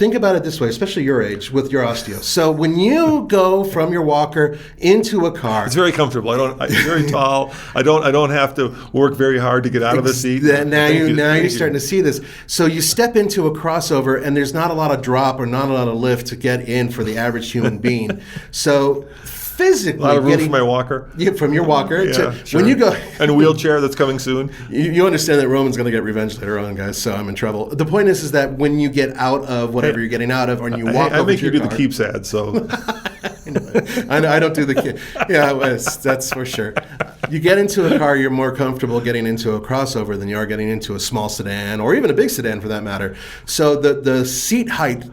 think about it this way, especially your age with your osteo. So when you go from your walker into a car, it's very comfortable. I'm very tall. I don't have to work very hard to get out of the seat. Now you're starting to see this. So you step into a crossover, and there's not a lot of drop or not a lot of lift to get in for the average human being. So physically, a lot of room from my walker. Yeah, from your walker. Yeah, sure. When you go, and a wheelchair that's coming soon. You understand that Roman's going to get revenge later on, guys. So I'm in trouble. The point is that when you get out of whatever you're getting out of, and you walk, I make you do car, the keeps ad. So I don't do the. Yeah, that's for sure. You get into a car, you're more comfortable getting into a crossover than you are getting into a small sedan, or even a big sedan for that matter. So the seat height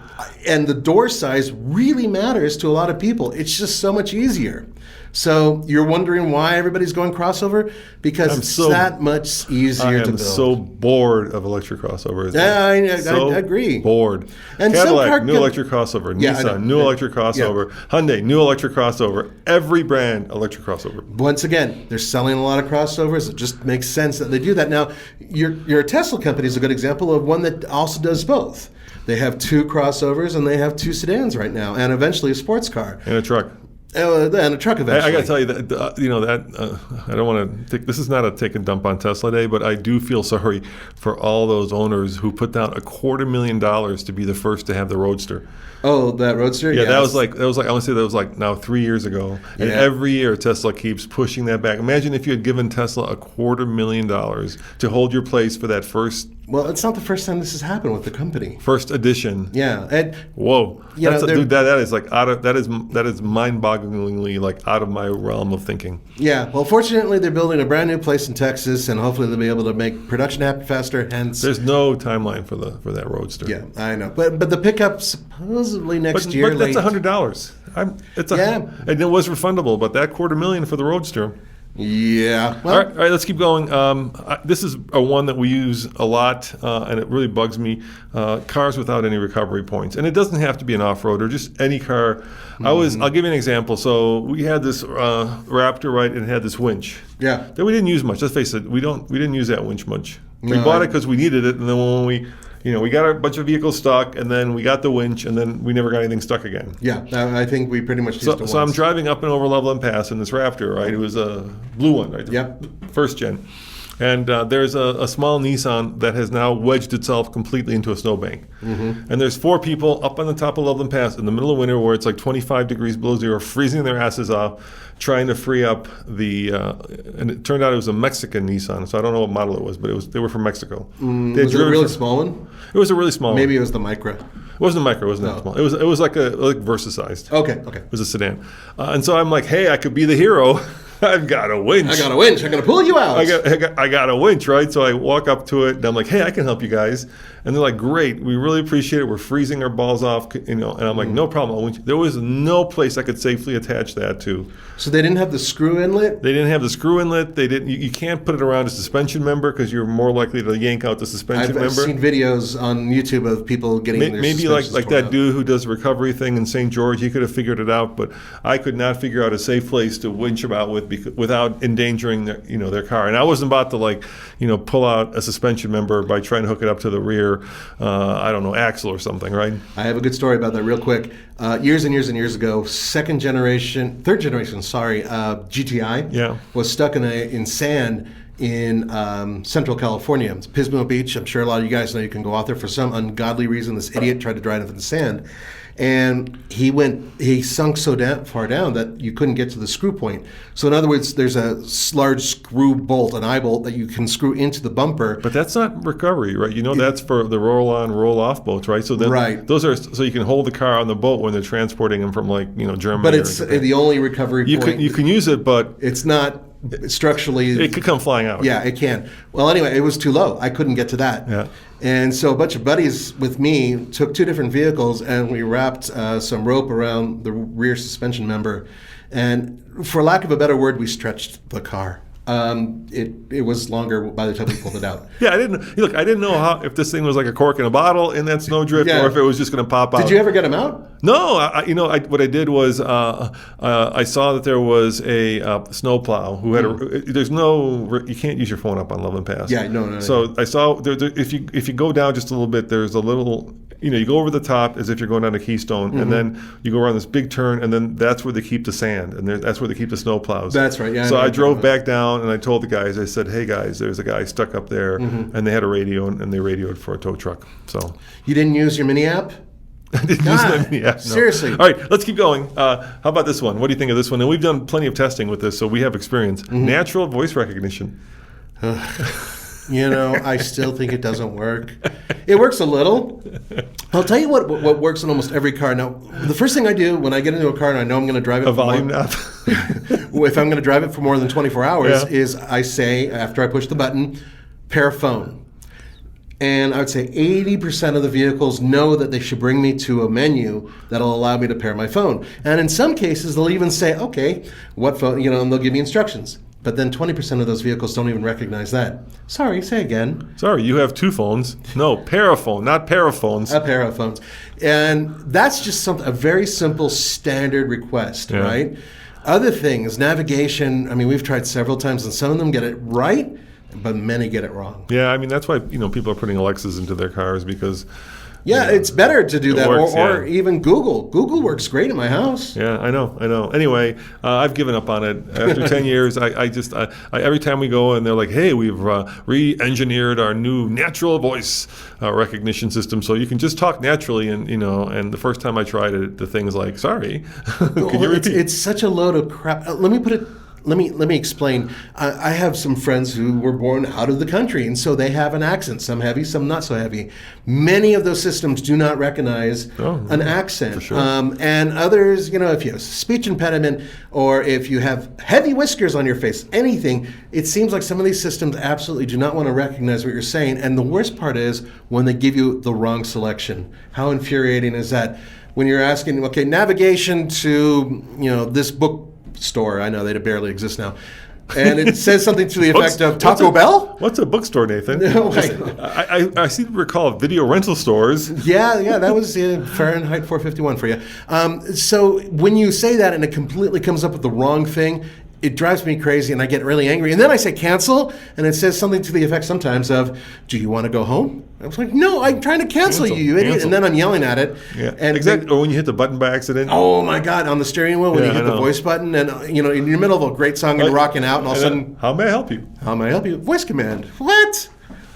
and the door size really matters to a lot of people. It's just so much easier. So you're wondering why everybody's going crossover? Because it's that much easier to build. I am so bored of electric crossovers. Yeah, I agree. Bored. And Cadillac, new electric crossover. Nissan, new electric crossover. Hyundai, new electric crossover. Every brand, electric crossover. Once again, they're selling a lot of crossovers. It just makes sense that they do that. Now, your Tesla company is a good example of one that also does both. They have 2 crossovers and they have 2 sedans right now, and eventually a sports car. And a truck. And a truck eventually. I got to tell you that I don't want to. This is not a take and dump on Tesla Day, but I do feel sorry for all those owners who put down $250,000 to be the first to have the Roadster. Oh, that Roadster. Yeah, that was like I want to say that was like now 3 years ago, and every year Tesla keeps pushing that back. Imagine if you had given Tesla $250,000 to hold your place for that first. Well, it's not the first time this has happened with the company. First edition. Yeah. And, whoa. Dude, that is like that is mind-bogglingly like out of my realm of thinking. Yeah. Well, fortunately, they're building a brand new place in Texas, and hopefully they'll be able to make production happen faster. Hence, there's no timeline for that Roadster. Yeah, I know. But the pickup supposedly next year. But that's $100. And it was refundable. But that $250,000 for the Roadster. Yeah. Well, all right, let's keep going. This is a one that we use a lot, and it really bugs me. Cars without any recovery points, and it doesn't have to be an off-roader, just any car. I'll give you an example. So we had this Raptor, right, and it had this winch. Yeah. That we didn't use much. Let's face it, we didn't use that winch much. We bought it because we needed it, and then when we got a bunch of vehicles stuck, and then we got the winch, and then we never got anything stuck again. Yeah, I think we pretty much used it once. So I'm driving up and over Loveland Pass in this Raptor, right? It was a blue one, right? Yep. First gen. And there's a small Nissan that has now wedged itself completely into a snowbank. Mm-hmm. And there's 4 people up on the top of Loveland Pass in the middle of winter where it's like 25 degrees below zero, freezing their asses off, trying to free up and it turned out it was a Mexican Nissan, so I don't know what model it was, but they were from Mexico. Was it a really small one? It was a really small one. Maybe it was the Micra. It wasn't a Micra, it wasn't that small. It was like Versa-sized. Okay. It was a sedan. And so I'm like, hey, I could be the hero. I've got a winch. I'm going to pull you out. I got a winch, right? So I walk up to it, and I'm like, hey, I can help you guys. And they're like, great, we really appreciate it. We're freezing our balls off, And I'm like, no problem. There was no place I could safely attach that to. So they didn't have the screw inlet? They didn't have the screw inlet. They didn't. You can't put it around a suspension member because you're more likely to yank out the suspension member. I've seen videos on YouTube of people getting their maybe like that dude who does the recovery thing in St. George. He could have figured it out, but I could not figure out a safe place to winch about without endangering their car. And I wasn't about to pull out a suspension member by trying to hook it up to the rear axle or something, right? I have a good story about that real quick. Years and years and years ago, third generation, GTI was stuck in sand in Central California. It's Pismo Beach. I'm sure a lot of you guys know you can go out there. For some ungodly reason, this idiot tried to drive into the sand. And he sunk so far down that you couldn't get to the screw point. So in other words, there's a large screw bolt, an eye bolt that you can screw into the bumper. But that's not recovery, right? That's for the roll-on, roll-off boats, right? So those are so you can hold the car on the boat when they're transporting them from Germany. But it's the only recovery point. You can use it, but it's not structurally. It could come flying out. Yeah, it can. Well, anyway, it was too low. I couldn't get to that. Yeah. And so a bunch of buddies with me took 2 different vehicles and we wrapped some rope around the rear suspension member. And for lack of a better word, we stretched the car. It was longer by the time we pulled it out. Yeah, I didn't know if this thing was like a cork in a bottle in that snowdrift or if it was just going to pop out. Did you ever get them out? No, what I did was I saw that there was a snowplow who had you can't use your phone up on Loveland Pass. Yeah, no. So I saw if you go down just a little bit, there's a little you go over the top as if you're going down a Keystone, and then you go around this big turn, and then that's where they keep the sand, and that's where they keep the snow plows. That's right. Yeah. So I drove back down, and I told the guys, I said, "Hey guys, there's a guy stuck up there," and they had a radio, and they radioed for a tow truck. So you didn't use your mini app? I didn't use my mini app. No. Seriously. All right, let's keep going. How about this one? What do you think of this one? And we've done plenty of testing with this, so we have experience. Natural voice recognition. I still think it doesn't work. It works a little. I'll tell you what works in almost every car. Now, the first thing I do when I get into a car and I know I'm going to drive it, a volume knob. If I'm going to drive it for more than 24 hours, is I say, after I push the button, pair phone. And I would say 80% of the vehicles know that they should bring me to a menu that'll allow me to pair my phone. And in some cases, they'll even say, okay, what phone, and they'll give me instructions. But then 20% of those vehicles don't even recognize that. Sorry, say again. Sorry, you have two phones. No, paraphone, not paraphones. A pair of phones. And that's just a very simple standard request, right? Other things, navigation, we've tried several times, and some of them get it right, but many get it wrong. Yeah, that's why people are putting Alexas into their cars because... Yeah, it's better to do that, works, or even Google. Google works great in my house. Yeah, I know. Anyway, I've given up on it. After 10 years, I every time we go and they're like, hey, we've re-engineered our new natural voice recognition system, so you can just talk naturally. And and the first time I tried it, the thing's like, sorry, can you repeat? It's such a load of crap. Let me explain. I have some friends who were born out of the country, and so they have an accent, some heavy, some not so heavy. Many of those systems do not recognize an accent. For sure. And others, if you have a speech impediment or if you have heavy whiskers on your face, anything, it seems like some of these systems absolutely do not want to recognize what you're saying. And the worst part is when they give you the wrong selection. How infuriating is that? When you're asking, okay, navigation to, this book store. I know they barely exist now. And it says something to the effect of Taco Bell? What's a bookstore, Nathan? No, I seem to recall video rental stores. Yeah, that was Fahrenheit 451 for you. So when you say that and it completely comes up with the wrong thing, it drives me crazy and I get really angry. And then I say cancel, and it says something to the effect sometimes of, do you want to go home? I was like, no, I'm trying to cancel you, you idiot. And then I'm yelling at it. Yeah, exactly. Or when you hit the button by accident. Oh my God, on the steering wheel when you hit the voice button and in the middle of a great song and rocking out and all of a sudden. How may I help you? How may I help you? Voice command. What?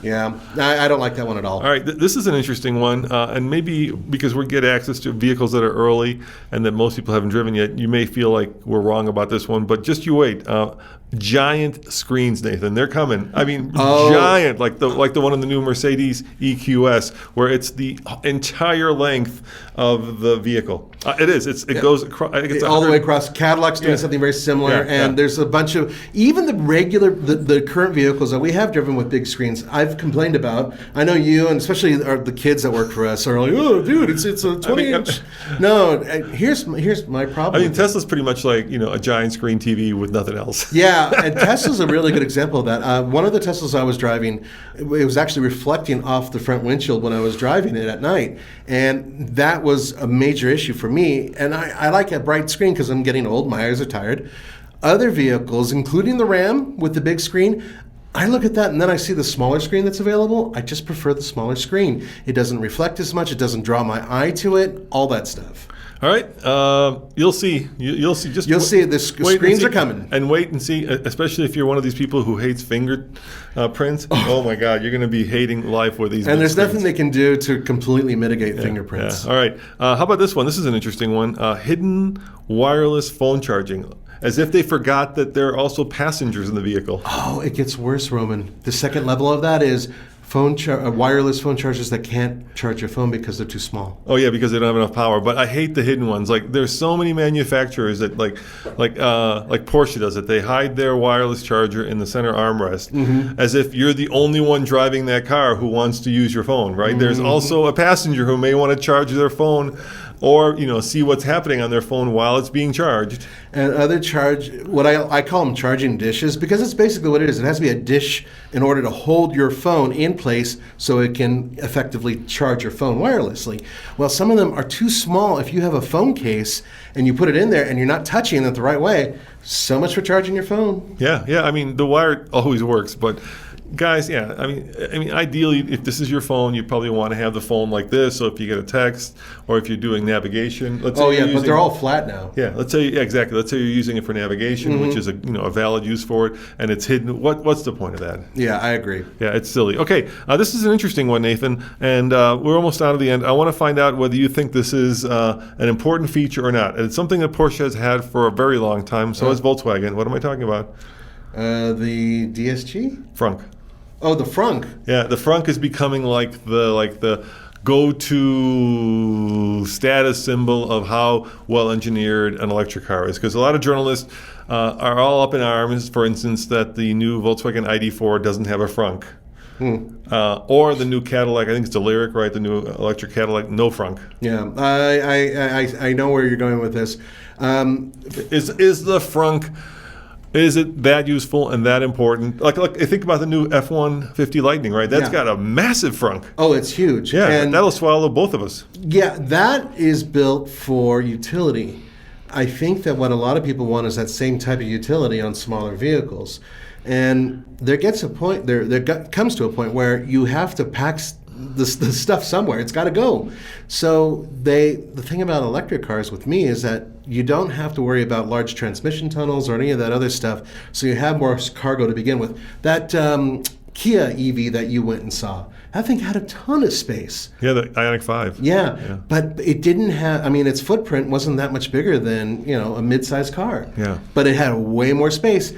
Yeah, I don't like that one at all. All right, this is an interesting one, and maybe because we get access to vehicles that are early and that most people haven't driven yet, you may feel like we're wrong about this one, but just you wait. Giant screens, Nathan, they're coming. Giant, like the one in the new Mercedes EQS, where it's the entire length of the vehicle. It is. It goes across. I think it's all the way across. Cadillac's doing something very similar, and there's a bunch of even the current vehicles that we have driven with big screens. I've complained about. I know you, and especially the kids that work for us, are like, "Oh, dude, it's a 20-inch." No, here's my problem. Tesla's pretty much like a giant screen TV with nothing else. Yeah, and Tesla's a really good example of that. One of the Teslas I was driving, it was actually reflecting off the front windshield when I was driving it at night, and that was a major issue for me. And I like a bright screen because I'm getting old. My eyes are tired. Other vehicles, including the Ram with the big screen, I look at that and then I see the smaller screen that's available. I just prefer the smaller screen. It doesn't reflect as much. It doesn't draw my eye to it. All that stuff. All right, you'll see. You'll see. You'll see. The screens are coming. And wait and see, especially if you're one of these people who hates fingerprints. Oh my God, you're going to be hating life with these. And there's nothing they can do to completely mitigate fingerprints. Yeah. All right. How about this one? This is an interesting one. Hidden wireless phone charging. As if they forgot that there are also passengers in the vehicle. Oh, it gets worse, Roman. The second level of that is wireless phone chargers that can't charge your phone because they're too small. Oh yeah, because they don't have enough power. But I hate the hidden ones. Like there's so many manufacturers that like Porsche does it. They hide their wireless charger in the center armrest, as if you're the only one driving that car who wants to use your phone. Right? There's also a passenger who may want to charge their phone, or see what's happening on their phone while it's being charged. And other what I call them charging dishes, because it's basically what it is. It has to be a dish in order to hold your phone in place so it can effectively charge your phone wirelessly. Well, some of them are too small. If you have a phone case and you put it in there and you're not touching it the right way, so much for charging your phone. Yeah. The wire always works, but guys, yeah. I mean, ideally, if this is your phone, you probably want to have the phone like this. So if you get a text or if you're doing navigation, let's say but they're all flat now. Yeah, exactly. Let's say you're using it for navigation, which is a valid use for it, and it's hidden. What's the point of that? Yeah, I agree. Yeah, it's silly. Okay, this is an interesting one, Nathan, and we're almost out of the end. I want to find out whether you think this is an important feature or not. And it's something that Porsche has had for a very long time. So has Volkswagen. What am I talking about? The DSG? Frunk. Oh, the frunk. Yeah, the frunk is becoming like the go-to status symbol of how well-engineered an electric car is. Because a lot of journalists are all up in arms, for instance, that the new Volkswagen ID4 doesn't have a frunk. Or the new Cadillac, I think it's the Lyric, right? The new electric Cadillac, no frunk. Yeah, I know where you're going with this. Is the frunk... Is it that useful and that important? Like I think about the new F-150 Lightning, right? That's got a massive frunk. Oh, it's huge. Yeah, and that'll swallow both of us. Yeah, that is built for utility. I think that what a lot of people want is that same type of utility on smaller vehicles. And there comes to a point where you have to pack the stuff somewhere. It's got to go. So the thing about electric cars with me is that you don't have to worry about large transmission tunnels or any of that other stuff. So you have more cargo to begin with. That Kia EV that you went and saw, that thing had a ton of space. Yeah, the Ioniq 5. Yeah, but it didn't have, I mean, its footprint wasn't that much bigger than, a mid-sized car. Yeah. But it had way more space.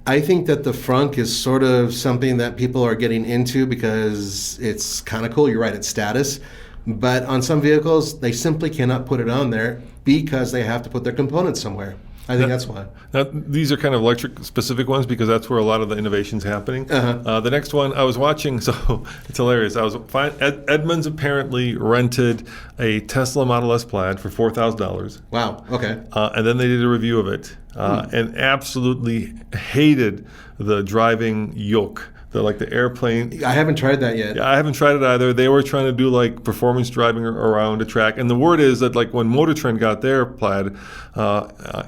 I think that the frunk is sort of something that people are getting into because it's kind of cool. You're right, it's status. But on some vehicles, they simply cannot put it on there because they have to put their components somewhere. I think that's why. Now, these are kind of electric-specific ones because that's where a lot of the innovation's happening. The next one I was watching, so it's hilarious. Edmunds apparently rented a Tesla Model S Plaid for $4,000. Wow, okay. And then they did a review of it and absolutely hated the driving Yoke. The airplane. I haven't tried that yet. Yeah, I haven't tried it either. They were trying to do performance driving around a track, and the word is that when Motor Trend got their Plaid,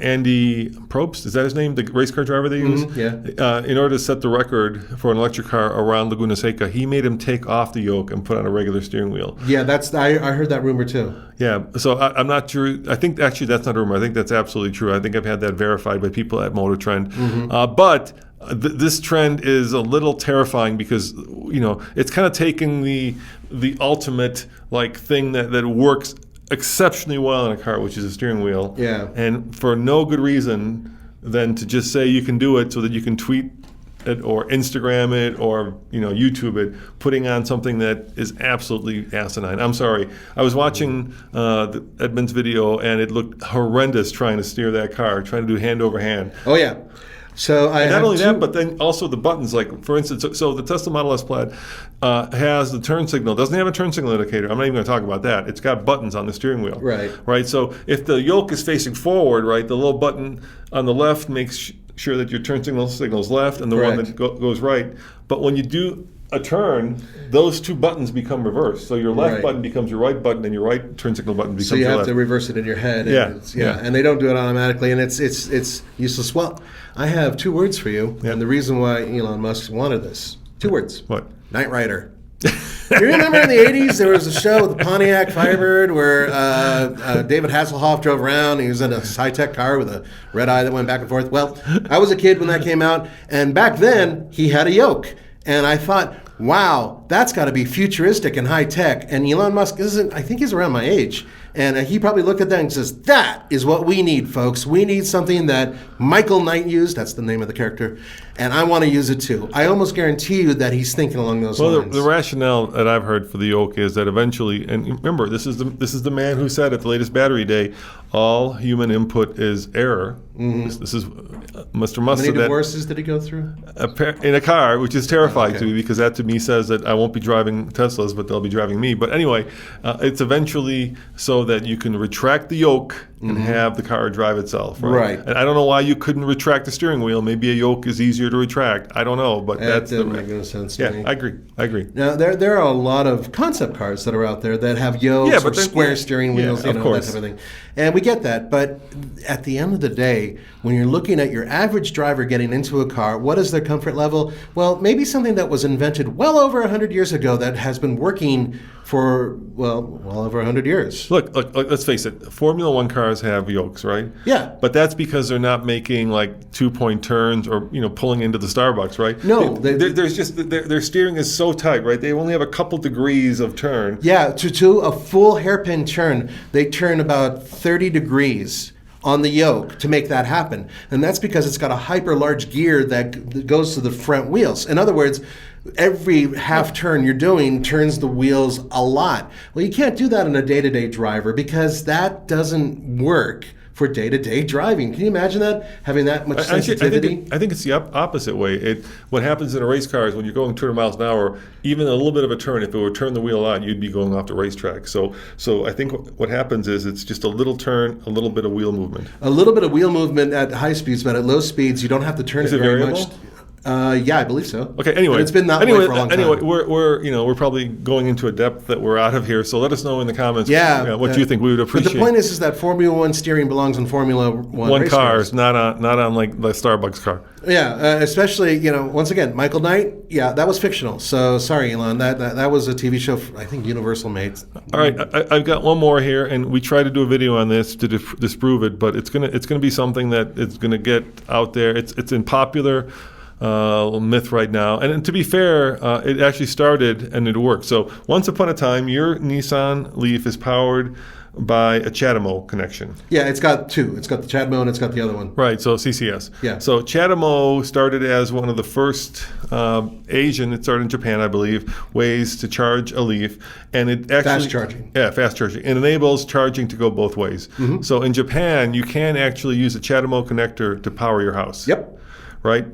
Andy Probst, is that his name, the race car driver they use? Yeah. In order to set the record for an electric car around Laguna Seca, he made him take off the Yoke and put on a regular steering wheel. Yeah, I heard that rumor too. Yeah, so I'm not sure. I think actually that's not a rumor. I think that's absolutely true. I think I've had that verified by people at Motor Trend. But this trend is a little terrifying because it's kind of taking the ultimate thing that works exceptionally well in a car, which is a steering wheel. Yeah. And for no good reason than to just say you can do it so that you can tweet it or Instagram it or YouTube it, putting on something that is absolutely asinine. I'm sorry. I was watching Edmund's video and it looked horrendous trying to steer that car, trying to do hand over hand. Oh yeah. So not only that, but then also the buttons. For instance, so the Tesla Model S Plaid has the turn signal. Doesn't have a turn signal indicator. I'm not even going to talk about that. It's got buttons on the steering wheel. Right. So if the yoke is facing forward, right, the little button on the left makes sure that your turn signal's left, and the one that goes right. But when you do a turn, those two buttons become reversed. So your left button becomes your right button, and your right turn signal button becomes your left. So you have to reverse it in your head. And they don't do it automatically, and it's useless. Well, I have two words for you, and the reason why Elon Musk wanted this. Two words. What? Knight Rider. You remember in the 80s there was a show with the Pontiac Firebird where David Hasselhoff drove around. He was in a high-tech car with a red eye that went back and forth. Well, I was a kid when that came out, and back then he had a yoke. And I thought, wow, that's got to be futuristic and high-tech. And Elon Musk I think he's around my age. And he probably looked at that and says, that is what we need, folks. We need something that Michael Knight used. That's the name of the character. And I want to use it too. I almost guarantee you that he's thinking along those lines. Well, the rationale that I've heard for the yoke is that eventually, and remember, this is the man who said at the latest battery day, all human input is error. This is Mr. Musk. How many divorces did he go through? In a car, which is terrifying to me because that to me says that I won't be driving Teslas, but they'll be driving me. But anyway, it's eventually so that you can retract the yoke and have the car drive itself. Right. And I don't know why you couldn't retract the steering wheel. Maybe a yoke is easier to retract. I don't know, but that doesn't make no sense to me. Yeah, I agree. Now there are a lot of concept cars that are out there that have yokes or square steering wheels, that type of thing. And we get that, but at the end of the day, when you're looking at your average driver getting into a car, what is their comfort level? Well, maybe something that was invented well over 100 years ago that has been working for, well over 100 years. Look, let's face it. Formula One cars have yokes, right? Yeah. But that's because they're not making like 2-point turns or pulling into the Starbucks, right? No, their steering is so tight, right? They only have a couple degrees of turn. Yeah, to a full hairpin turn, they turn about 30 degrees on the yoke to make that happen. And that's because it's got a hyper large gear that goes to the front wheels. In other words, every half turn you're doing turns the wheels a lot. Well, you can't do that on a day-to-day driver because that doesn't work for day-to-day driving. Can you imagine that? Having that much sensitivity? I think it's the opposite way. What happens in a race car is when you're going 200 miles an hour, even a little bit of a turn, if it would turn the wheel on, you'd be going off the racetrack. So I think what happens is it's just a little turn, a little bit of wheel movement. A little bit of wheel movement at high speeds, but at low speeds, you don't have to turn it very variable? much. Yeah, I believe so. Okay. Anyway, but it's been that way for a long time. Anyway, we're probably going into a depth that we're out of here. So let us know in the comments. What you think. We would appreciate. But the point is that Formula One steering belongs in Formula One cars, not on like the Starbucks car. Yeah, especially once again, Michael Knight. Yeah, that was fictional. So sorry, Elon. That was a TV show. I think Universal made. All right, I've got one more here, and we tried to do a video on this to disprove it, but it's gonna be something that is gonna get out there. It's in popular myth right now. And to be fair, it actually started and it worked. So once upon a time, your Nissan Leaf is powered by a CHAdeMO connection. Yeah, it's got two. It's got the CHAdeMO and it's got the other one. Right, so CCS. Yeah. So CHAdeMO started as one of the first Asian, it started in Japan, I believe, ways to charge a Leaf. And it actually... Fast charging. Yeah, fast charging. It enables charging to go both ways. Mm-hmm. So in Japan, you can actually use a CHAdeMO connector to power your house. Yep. Right?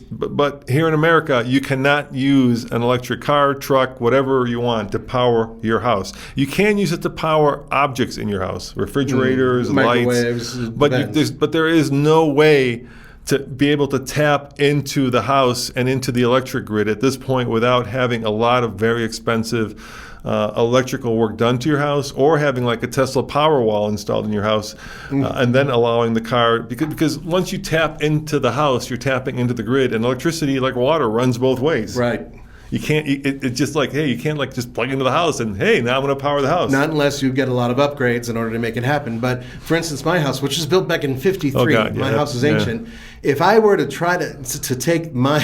But here in America, you cannot use an electric car, truck, whatever you want to power your house. You can use it to power objects in your house, refrigerators, microwaves, lights. But there is no way to be able to tap into the house and into the electric grid at this point without having a lot of very expensive electrical work done to your house, or having like a Tesla Powerwall installed in your house, and then allowing the car, because once you tap into the house, you're tapping into the grid, and electricity, like water, runs both ways. Right. You can't. It's just like, hey, you can't like just plug into the house and hey, now I'm going to power the house. Not unless you get a lot of upgrades in order to make it happen. But for instance, my house, which was built back in '53, my house is ancient. Yeah. If I were to try to take my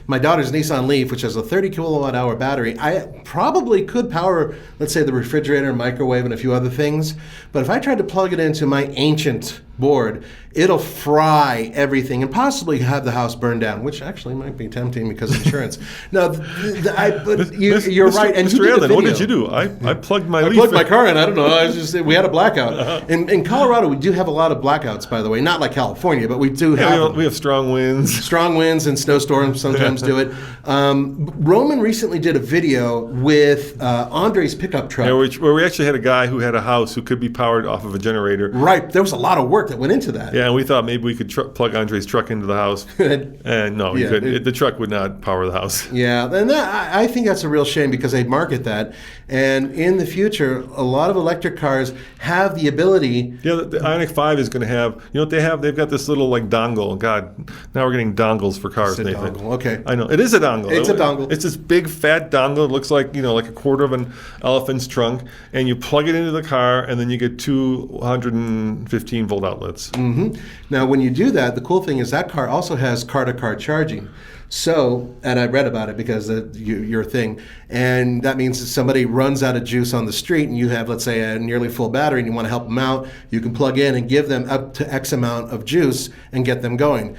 daughter's Nissan Leaf, which has a 30 kilowatt hour battery, I probably could power, let's say, the refrigerator, microwave, and a few other things. But if I tried to plug it into my ancient board, it'll fry everything and possibly have the house burned down, which actually might be tempting because of insurance. No, you're right. And Mr. Allen, what did you do? I plugged my Leaf. I plugged my car in. I don't know. We had a blackout. Uh-huh. In Colorado, we do have a lot of blackouts, by the way. Not like California, but we do have. We have strong winds. Strong winds and snowstorms sometimes do it. Roman recently did a video with Andre's pickup truck. Yeah, where we actually had a guy who had a house who could be powered off of a generator. Right. There was a lot of work that went into that. Yeah, and we thought maybe we could plug Andre's truck into the house. And no, we couldn't. The truck would not power the house. Yeah, and I think that's a real shame because they'd market that. And in the future, a lot of electric cars have the ability. Yeah, the Ioniq 5 is going to have, what they have? They've got this little like dongle. God, now we're getting dongles for cars, It's a Nathan. dongle. Okay. I know. It is a dongle. It's a dongle. It's this big fat dongle. It looks like, like a quarter of an elephant's trunk. And you plug it into the car and then you get 215 volt outlets. Mm-hmm. Now, when you do that, the cool thing is that car also has car-to-car charging. So, and I read about it because your thing, and that means if somebody runs out of juice on the street and you have, let's say, a nearly full battery and you want to help them out, you can plug in and give them up to X amount of juice and get them going.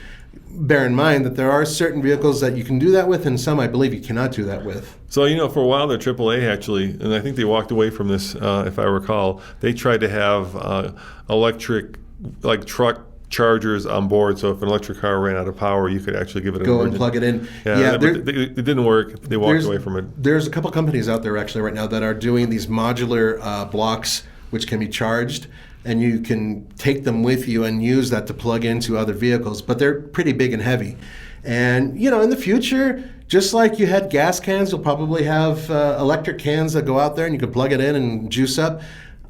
Bear in mind that there are certain vehicles that you can do that with and some I believe you cannot do that with. So, for a while, their AAA actually, and I think they walked away from this, if I recall, they tried to have electric, like truck chargers on board, so if an electric car ran out of power, you could actually give it go and plug it in. Yeah, it didn't work. They walked away from it. There's a couple companies out there actually right now that are doing these modular blocks which can be charged, and you can take them with you and use that to plug into other vehicles, but they're pretty big and heavy. And in the future, just like you had gas cans, you'll probably have electric cans that go out there and you can plug it in and juice up.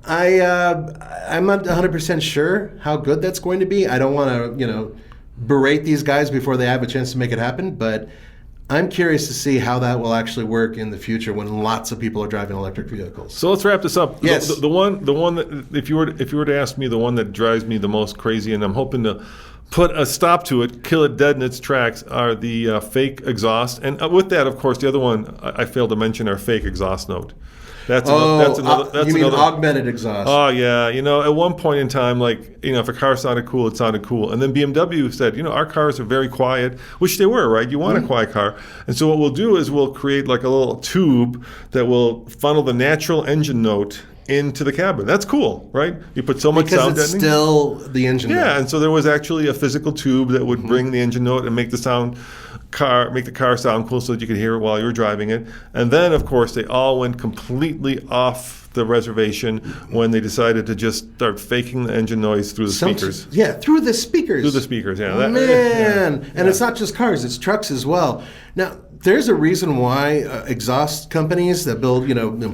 I'm not 100% sure how good that's going to be. I don't want to, berate these guys before they have a chance to make it happen, but I'm curious to see how that will actually work in the future when lots of people are driving electric vehicles. So let's wrap this up. Yes. The one that if you were to ask me, the one that drives me the most crazy, and I'm hoping to put a stop to it, kill it dead in its tracks, are the fake exhaust. And with that, of course, the other one I failed to mention are fake exhaust note. That's another. You mean augmented exhaust? Oh yeah, at one point in time, if a car sounded cool, it sounded cool, and then BMW said, our cars are very quiet, which they were, right? You want a quiet car, and so what we'll do is we'll create like a little tube that will funnel the natural engine note into the cabin. That's cool, right? You put so much sound because it's still the engine note. Yeah, and so there was actually a physical tube that would bring the engine note and make the car sound cool so that you could hear it while you were driving it. And then, of course, they all went completely off the reservation when they decided to just start faking the engine noise through the speakers. Yeah, through the speakers. Through the speakers, yeah. And it's not just cars, it's trucks as well. Now, there's a reason why exhaust companies that build,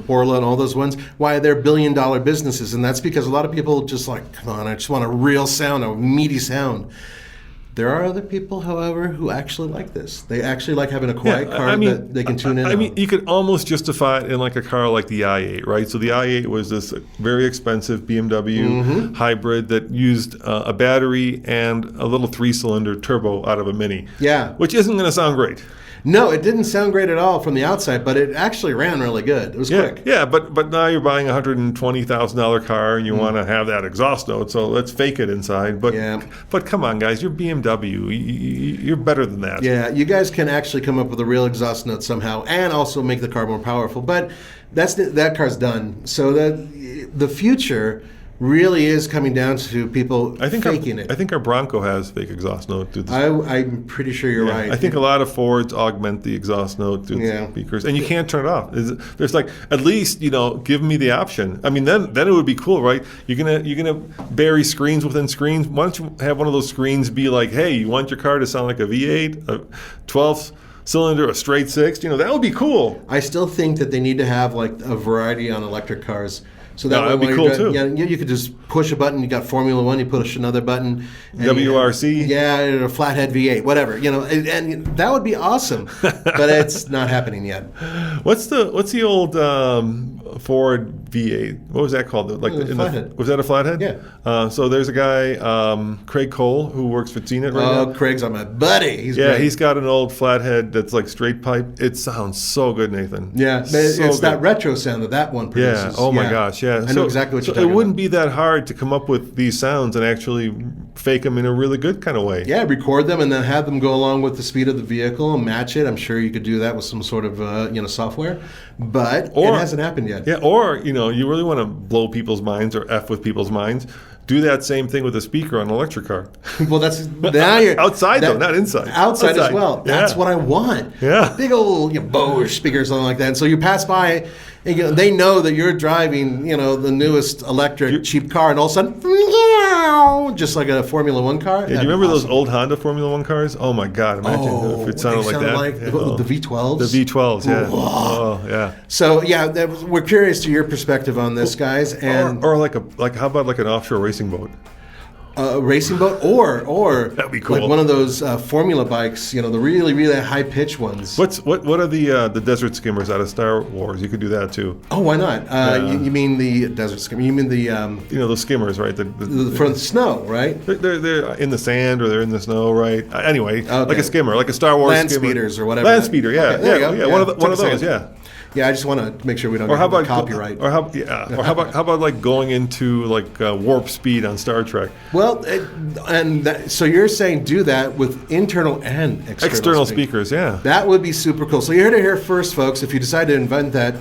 Borla and all those ones, why they're billion-dollar businesses, and that's because a lot of people just come on, I just want a real sound, a meaty sound. There are other people, however, who actually like this. They actually like having a quiet car that they can tune in on. You could almost justify it in like a car like the i8, right? So the i8 was this very expensive BMW hybrid that used a battery and a little 3-cylinder turbo out of a Mini. Yeah. Which isn't going to sound great. No, it didn't sound great at all from the outside, but it actually ran really good. It was quick. Yeah, but now you're buying a $120,000 car and you want to have that exhaust note, so let's fake it inside. But come on, guys, you're BMW. You're better than that. Yeah, you guys can actually come up with a real exhaust note somehow and also make the car more powerful. But that car's done. So the future really is coming down to people faking it. I think our Bronco has fake exhaust note through the I'm pretty sure you're right. I think a lot of Fords augment the exhaust note through the speakers, and you can't turn it off. There's at least give me the option. I mean, then it would be cool, right? You're gonna bury screens within screens. Why don't you have one of those screens be like, hey, you want your car to sound like a V8, a 12-cylinder, a straight 6? That would be cool. I still think that they need to have a variety on electric cars. So that would be cool too. Yeah, you could just push a button. You got Formula One. You push another button. WRC. A flathead V8, whatever. And that would be awesome. But it's not happening yet. What's the old Ford V8? What was that called? Flathead. Was that a flathead? Yeah. So there's a guy, Craig Cole, who works for CNET right now. Oh, Craig's my buddy. He's great. He's got an old flathead that's like straight pipe. It sounds so good, Nathan. Yeah, it's that retro sound that one produces. Yeah. Oh my gosh. Yeah. I know exactly what you're talking about. It wouldn't be that hard to come up with these sounds and actually fake them in a really good kind of way. Yeah, record them and then have them go along with the speed of the vehicle and match it. I'm sure you could do that with some sort of software, but it hasn't happened yet. Yeah, or you really want to blow people's minds or F with people's minds. Do that same thing with a speaker on an electric car. Well, that's now you're outside though, not inside. Outside as well. That's what I want. Yeah, big old Bose speaker or something like that. And so you pass by, and they know that you're driving, the newest electric cheap car, and all of a sudden, just like a Formula One car. Yeah, do you remember those old Honda Formula One cars? Oh my God! Imagine if it sounded like that. The V12s. The V12s, yeah. Oh, yeah. So we're curious to your perspective on this, guys, and or how about like an offshore racing boat? A racing boat, or that'd be cool. Like one of those Formula bikes, the really, really high pitch ones. What are the desert skimmers out of Star Wars? You could do that too. Oh, why not? You mean the desert skimmer? You mean the those skimmers, right? From the snow, right? They're in the sand or they're in the snow, right? Anyway, like a skimmer, like a Star Wars land skimmer. speeders or whatever. Land speeder, yeah, okay, yeah. One of those, yeah. Yeah, I just want to make sure we don't get copyright. Or how about like going into like warp speed on Star Trek? Well, so you're saying do that with internal and external speakers, yeah. That would be super cool. So you heard it here first, folks. If you decide to invent that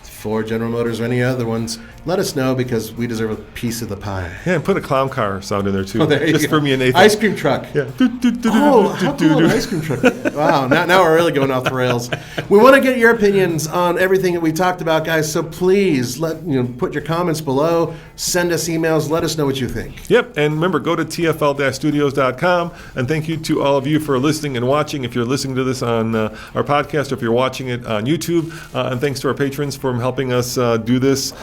for General Motors or any other ones, let us know because we deserve a piece of the pie. Yeah, and put a clown car sound in there too. Just for me and Nathan. Ice cream truck. Yeah. How cool an ice cream truck. Wow, now we're really going off the rails. We want to get your opinions on everything that we talked about, guys, so please put your comments below, send us emails, let us know what you think. Yep, and remember, go to tfl-studios.com, and thank you to all of you for listening and watching. If you're listening to this on our podcast or if you're watching it on YouTube, and thanks to our patrons for helping us do this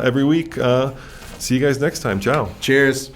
every week. See you guys next time. Ciao. Cheers.